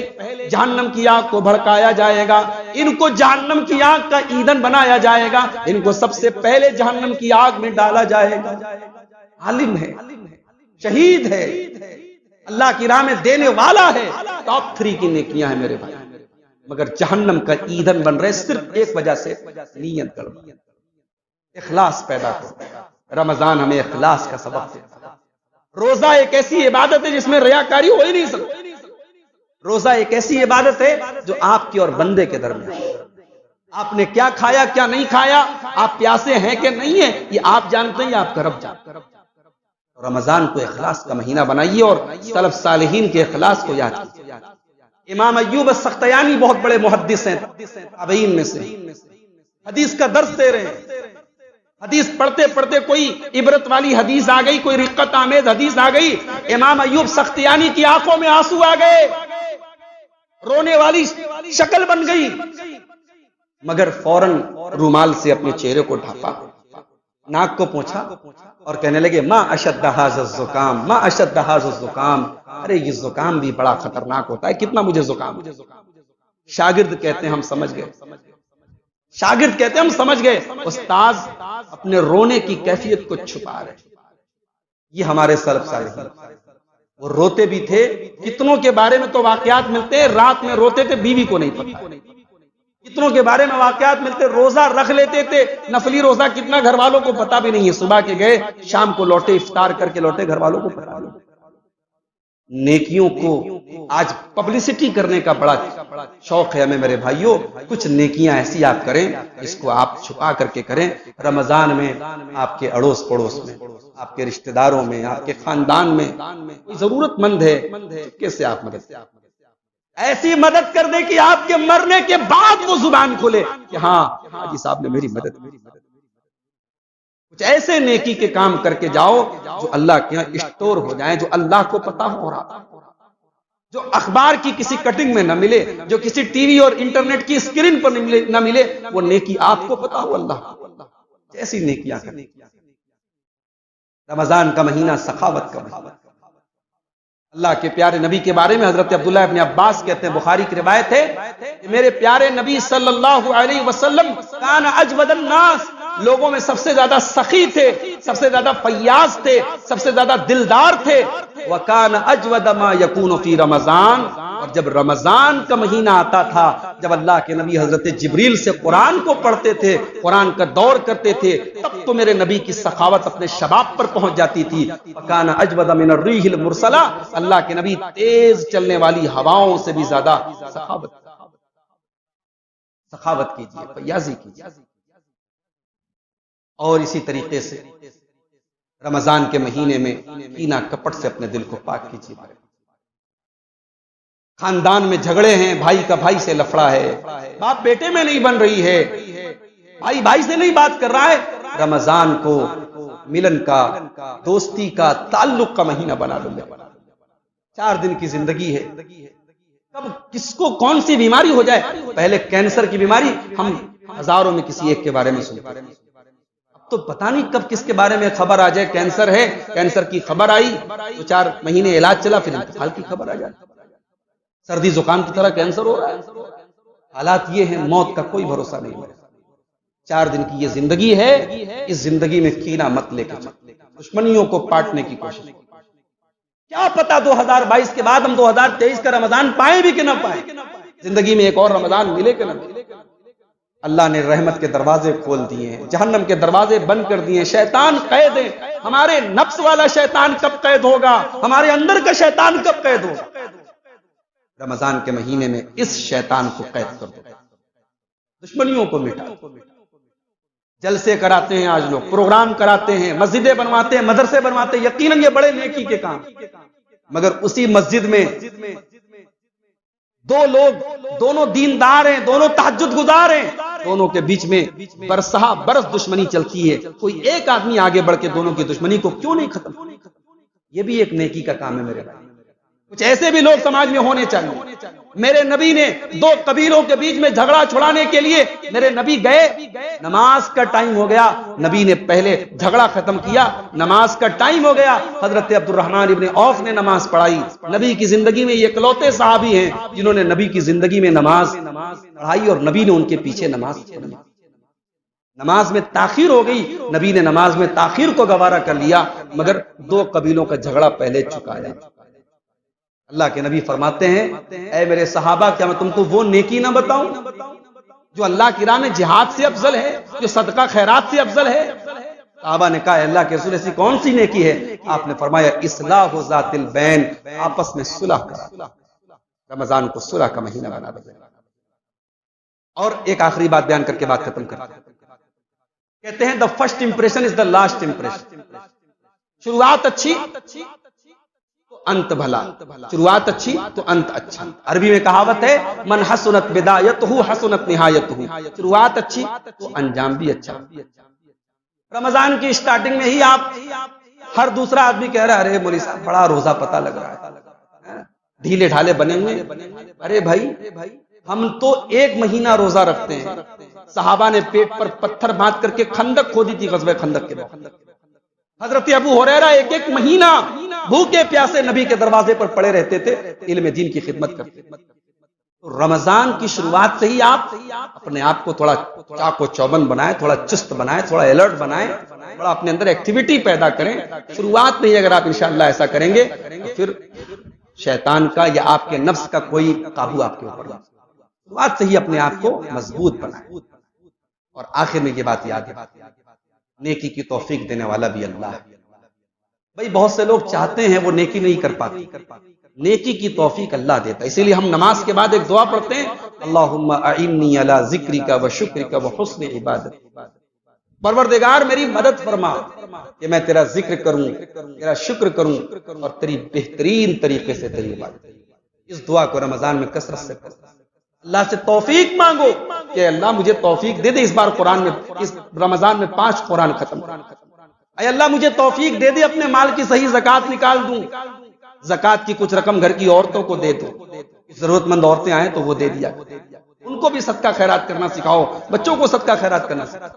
جہنم کی آگ کو بھڑکایا جائے گا. ان کو جہنم کی آگ کا ایندھن بنایا جائے گا. ان کو سب سے پہلے جہنم کی آگ میں ڈالا جائے گا. عالم ہے، شہید ہے، اللہ کی راہ میں دینے والا ہے. ٹاپ 3 کی نیکیاں ہیں میرے بھائی، مگر جہنم کا ایندھن بن رہے صرف ایک وجہ سے: نیت گڑبڑ. اخلاص پیدا کرو. رمضان ہمیں اخلاص کا سبق دیتا. روزہ ایک ایسی عبادت ہے جس میں ریاکاری ہو ہی نہیں سکتی. روزہ ایک ایسی عبادت ہے جو آپ کے اور بندے کے درمیان. آپ نے کیا کھایا کیا نہیں کھایا، آپ پیاسے ہیں کہ نہیں ہیں، یہ آپ جانتے ہیں، آپ کا رب جانتا ہے. رمضان کو اخلاص کا مہینہ بنائیے اور سلف صالحین کے اخلاص کو یاد کیجیے. امام ایوب السختیانی بہت بڑے محدث ہیں، تابعین میں سے، حدیث کا درس دے رہے ہیں. حدیث پڑھتے پڑھتے کوئی عبرت والی حدیث آ گئی، کوئی رقت آمیز حدیث آ گئی. امام ایوب سختیانی کی آنکھوں میں آنسو آ گئے، رونے والی شکل بن گئی، مگر فوراً رومال سے اپنے چہرے کو ڈھانپا، ناک کو پوچھا اور کہنے لگے: ما اشد ھذا الزکام، ما اشد ھذا الزکام. ارے یہ زکام بھی بڑا خطرناک ہوتا ہے، کتنا مجھے زکام. شاگرد کہتے ہیں ہم سمجھ گئے، شاگرد کہتے ہیں ہم سمجھ گئے. استاد اپنے رونے کی کیفیت کو چھپا رہے. یہ ہمارے سلف صالحین، وہ روتے بھی تھے. کتنوں کے بارے میں تو واقعات ملتے ہیں رات میں روتے تھے، بیوی کو نہیں پتا. کتنوں کے بارے میں واقعات ملتے روزہ رکھ لیتے تھے، نفلی روزہ کتنا گھر والوں کو پتا بھی نہیں ہے. صبح کے گئے، شام کو لوٹے، افطار کر کے لوٹے، گھر والوں کو پتا نہیں. نیکیوں کو آج پبلسٹی کرنے کا بڑا شوق ہے ہمیں میرے بھائیوں. کچھ نیکیاں ایسی آپ کریں اس کو آپ چھپا کر کے کریں. رمضان میں آپ کے اڑوس پڑوس میں، آپ کے رشتہ داروں میں، آپ کے خاندان میں کوئی ضرورت مند ہے، کیسے آپ مدد ایسی مدد کر دیں کہ آپ کے مرنے کے بعد وہ زبان کھلے کہ ہاں حاجی صاحب نے میری مدد کی. کچھ ایسے نیکی کے کام کر کے جاؤ جو اللہ کے یہاں اسٹور ہو جائیں، جو اللہ کو پتا ہو رہا، جو اخبار کی کسی کٹنگ میں نہ ملے، جو کسی ٹی وی اور انٹرنیٹ کی اسکرین پر نہ ملے. وہ نیکی آپ کو پتا ہو اللہ کو. ایسی نیکیاں کریں. رمضان کا مہینہ سخاوت کا مہینہ. اللہ کے پیارے نبی کے بارے میں حضرت عبداللہ ابن عباس کہتے ہیں، بخاری کی روایت ہے کہ میرے پیارے نبی صلی اللہ علیہ وسلم کان اجود الناس، لوگوں میں سب سے زیادہ سخی تھے. سب سے زیادہ فیاض تھے، سب سے زیادہ دلدار تھے. وَكَانَ أَجْوَدَ مَا يَكُونُ فِي رمضان. اور جب رمضان کا مہینہ آتا تھا، جب اللہ کے نبی حضرت جبریل سے قرآن کو پڑھتے تھے، قرآن کا دور کرتے تھے، تب تو میرے نبی کی سخاوت اپنے شباب پر پہنچ جاتی تھی. وَكَانَ أَجْوَدَ مِنَ الرِّيحِ الْمُرْسَلَةِ. اللہ کے نبی تیز چلنے والی ہواؤں سے بھی زیادہ سخاوت کیجیے، فیاضی کیجیے. اور اسی طریقے سے رمضان کے مہینے میں کینہ کپٹ سے اپنے دل کو پاک کیجیے. خاندان میں جھگڑے ہیں، بھائی کا بھائی سے لفڑا ہے، باپ بیٹے میں نہیں بن رہی ہے، بھائی بھائی سے نہیں بات کر رہا ہے، رمضان کو ملن کا، دوستی کا، تعلق کا مہینہ بنا لو. 4 دن کی زندگی ہے، کب کس کو کون سی بیماری ہو جائے. پہلے کینسر کی بیماری ہم ہزاروں میں کسی ایک کے بارے میں سنتے ہیں، اب تو پتہ نہیں کب کس کے بارے میں خبر آ جائے کینسر ہے، کینسر کی خبر آئی تو 4 مہینے علاج چلا، پھر انتقال کی خبر آ جائے. سردی زکام کی طرح کینسر ہو رہا ہے. حالات یہ ہیں، موت کا کوئی بھروسہ نہیں ہے. 4 دن کی یہ زندگی ہے، اس زندگی میں کینہ مت لے کے چلو، دشمنیوں کو پاٹنے کی کوشش. کیا پتا 2022 کے بعد ہم 2023 کا رمضان پائیں بھی کہ نہ پائیں، زندگی میں ایک اور رمضان ملے کہ نہ ملے. اللہ نے رحمت کے دروازے کھول دیے ہیں، جہنم کے دروازے بند کر دیے ہیں. شیطان قید ہے. ہمارے نفس والا شیطان کب قید ہوگا، ہمارے اندر کا شیطان کب قید ہوگا. رمضان کے مہینے میں اس شیطان کو قید کر دو، دشمنیوں کو مٹا دو. جلسے کراتے ہیں آج لوگ، پروگرام کراتے ہیں، مسجدیں بنواتے ہیں، مدرسے بنواتے ہیں، یقیناً یہ بڑے نیکی کے کام، مگر اسی مسجد میں 2 لوگ دونوں دیندار ہیں، دونوں تہجد گزار ہیں، دونوں کے بیچ میں برسہ برس دشمنی چلتی ہے. کوئی ایک آدمی آگے بڑھ کے دونوں کی دشمنی کو کیوں نہیں ختم؟ یہ بھی ایک نیکی کا کام ہے میرے بھائی. کچھ ایسے بھی لوگ سماج میں ہونے چاہیے. میرے نبی نے 2 قبیلوں کے بیچ میں جھگڑا چھڑانے کے لیے میرے نبی گئے، نماز کا ٹائم ہو گیا، نبی نے پہلے جھگڑا ختم کیا. نماز کا ٹائم ہو گیا، حضرت عبد الرحمن ابن عوف نے نماز پڑھائی. نبی کی زندگی میں یہ اکلوتے صحابی ہیں جنہوں نے نبی کی زندگی میں نماز پڑھائی، اور نبی نے ان کے پیچھے نماز پڑھی. نماز میں تاخیر ہو گئی، نبی نے نماز میں تاخیر کو گوارا کر لیا، مگر 2 قبیلوں کا جھگڑا پہلے چکایا. اللہ کے نبی فرماتے ہیں، اے میرے صحابہ، کیا میں تم کو وہ نیکی نہ بتاؤں جو اللہ کی راہ میں جہاد سے افضل ہے، جو صدقہ خیرات سے افضل ہے؟ صحابہ نے کہا، اللہ کے رسول ایسی کون سی نیکی ہے؟ آپ نے فرمایا، اصلاح ذات البین، آپس میں صلح کرا. رمضان کو صلح کا مہینہ بنا دو. اور ایک آخری بات بیان کر کے بات ختم کرتے ہیں. کہتے ہیں the first impression is the last impression. شروعات اچھی تو انت بھلا، شروعات اچھی تو انت اچھا. عربی میں کہاوت ہے، من حسنت بدایتہ حسنت نہایتہ. شروعات اچھی تو انجام بھی اچھا. رمضان کی سٹارٹنگ میں ہی آپ، ہر دوسرا آدمی کہہ رہا ہے، ارے مولوی صاحب بڑا روزہ پتہ لگ رہا ہے، ڈھیلے ڈھالے بنے ہوئے. ارے بھائی، ہم تو 1 مہینہ روزہ رکھتے ہیں. صحابہ نے پیٹ پر پتھر باندھ کر کے خندق کھودی تھی غزوہ خندق کے بعد. حضرت ابو ہریرہ 1 مہینہ بھوکے پیاسے نبی کے دروازے پر پڑے رہتے تھے، علم دین کی خدمت کرتے. رمضان کی شروعات سے ہی آپ اپنے آپ کو تھوڑا چاق و چوبند بنائیں، تھوڑا چست بنائیں، تھوڑا الرٹ بنائیں، تھوڑا اپنے اندر ایکٹیویٹی پیدا کریں. شروعات میں ہی اگر آپ انشاءاللہ ایسا کریں گے تو پھر شیطان کا یا آپ کے نفس کا کوئی قابو آپ کے اوپر نہیں. شروعات سے ہی اپنے آپ کو مضبوط بنائیں. اور آخر میں یہ بات یاد ہے، نیکی کی توفیق دینے والا بھی اللہ ہے. بھائی بہت سے لوگ چاہتے ہیں وہ نیکی نہیں کر پاتے، نیکی کی توفیق اللہ دیتا ہے. اسی لیے ہم نماز کے بعد ایک دعا پڑھتے ہیں، اللہم اعنی علی ذکرک و شکرک و حسن عبادت. پروردگار میری مدد فرما کہ میں تیرا ذکر کروں، تیرا شکر کروں اور تیری بہترین طریقے سے تیری عبادت. اس دعا کو رمضان میں کثرت سے کرو. اللہ سے توفیق مانگو کہ اللہ مجھے توفیق دے دے اس بار قرآن میں، اس رمضان میں 5 قرآن ختم. اے اللہ مجھے توفیق دے دے اپنے مال کی صحیح زکات نکال دوں، زکات کی کچھ رقم گھر کی عورتوں کو دے دوں، ضرورت مند عورتیں آئیں تو وہ دے دیا، ان کو بھی صدقہ خیرات کرنا سکھاؤ، بچوں کو صدقہ خیرات کرنا سکھاؤ.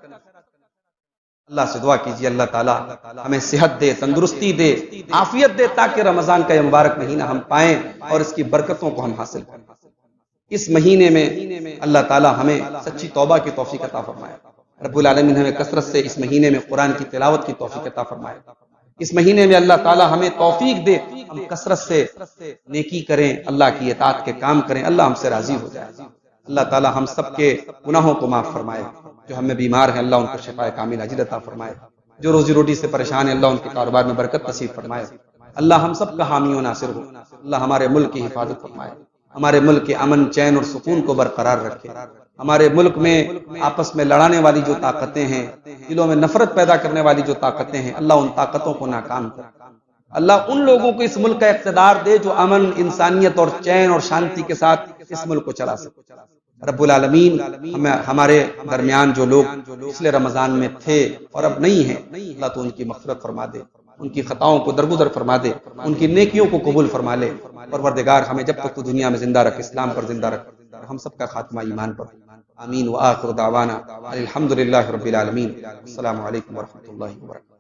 اللہ سے دعا کیجیے اللہ تعالیٰ ہمیں صحت دے، تندرستی دے، عافیت دے، تاکہ رمضان کا یہ مبارک مہینہ ہم پائیں اور اس کی برکتوں کو ہم حاصل کریں. اس مہینے میں اللہ تعالیٰ ہمیں سچی توبہ کی توفیق عطا فرمائے. رب العالمین ہمیں کثرت سے اس مہینے میں قرآن کی تلاوت کی توفیق عطا فرمائے. اس مہینے میں اللہ تعالی ہمیں توفیق دے ہم کثرت سے نیکی کریں, اللہ کی اطاعت کے کام کریں, اللہ ہم سے راضی ہو جائے. اللہ تعالی ہم سب کے گناہوں کو معاف فرمائے. جو ہمیں بیمار ہیں اللہ ان کو شفاء کامل عاجل عطا فرمائے. جو روزی روٹی سے پریشان ہیں اللہ ان کے کاروبار میں برکت نصیب فرمائے. اللہ ہم سب کا حامی و ناصر ہو. اللہ ہمارے ملک کی حفاظت فرمائے. ہمارے ملک کے امن چین اور سکون کو برقرار رکھے. ہمارے ملک میں آپس میں لڑانے والی جو طاقتیں ہیں, دلوں میں نفرت پیدا کرنے والی جو طاقتیں ہیں, اللہ ان طاقتوں کو ناکام کر. اللہ ان لوگوں کو اس ملک کا اقتدار دے جو امن, انسانیت اور چین اور شانتی کے ساتھ اس ملک کو چلا سکے. رب العالمین ہمارے درمیان جو لوگ پچھلے رمضان میں تھے اور اب نہیں ہیں, اللہ تو ان کی مغفرت فرما دے, ان کی خطاؤں کو درگزر فرما دے, ان کی نیکیوں کو قبول فرما لے. پروردگار ہمیں جب تک تو دنیا میں زندہ رکھ, اسلام پر زندہ رکھ, ہم سب کا خاتمہ ایمان پر. آمین. وآخر دعوانا الحمدللہ رب العالمین. السلام علیکم ورحمۃ اللہ وبرکاتہ.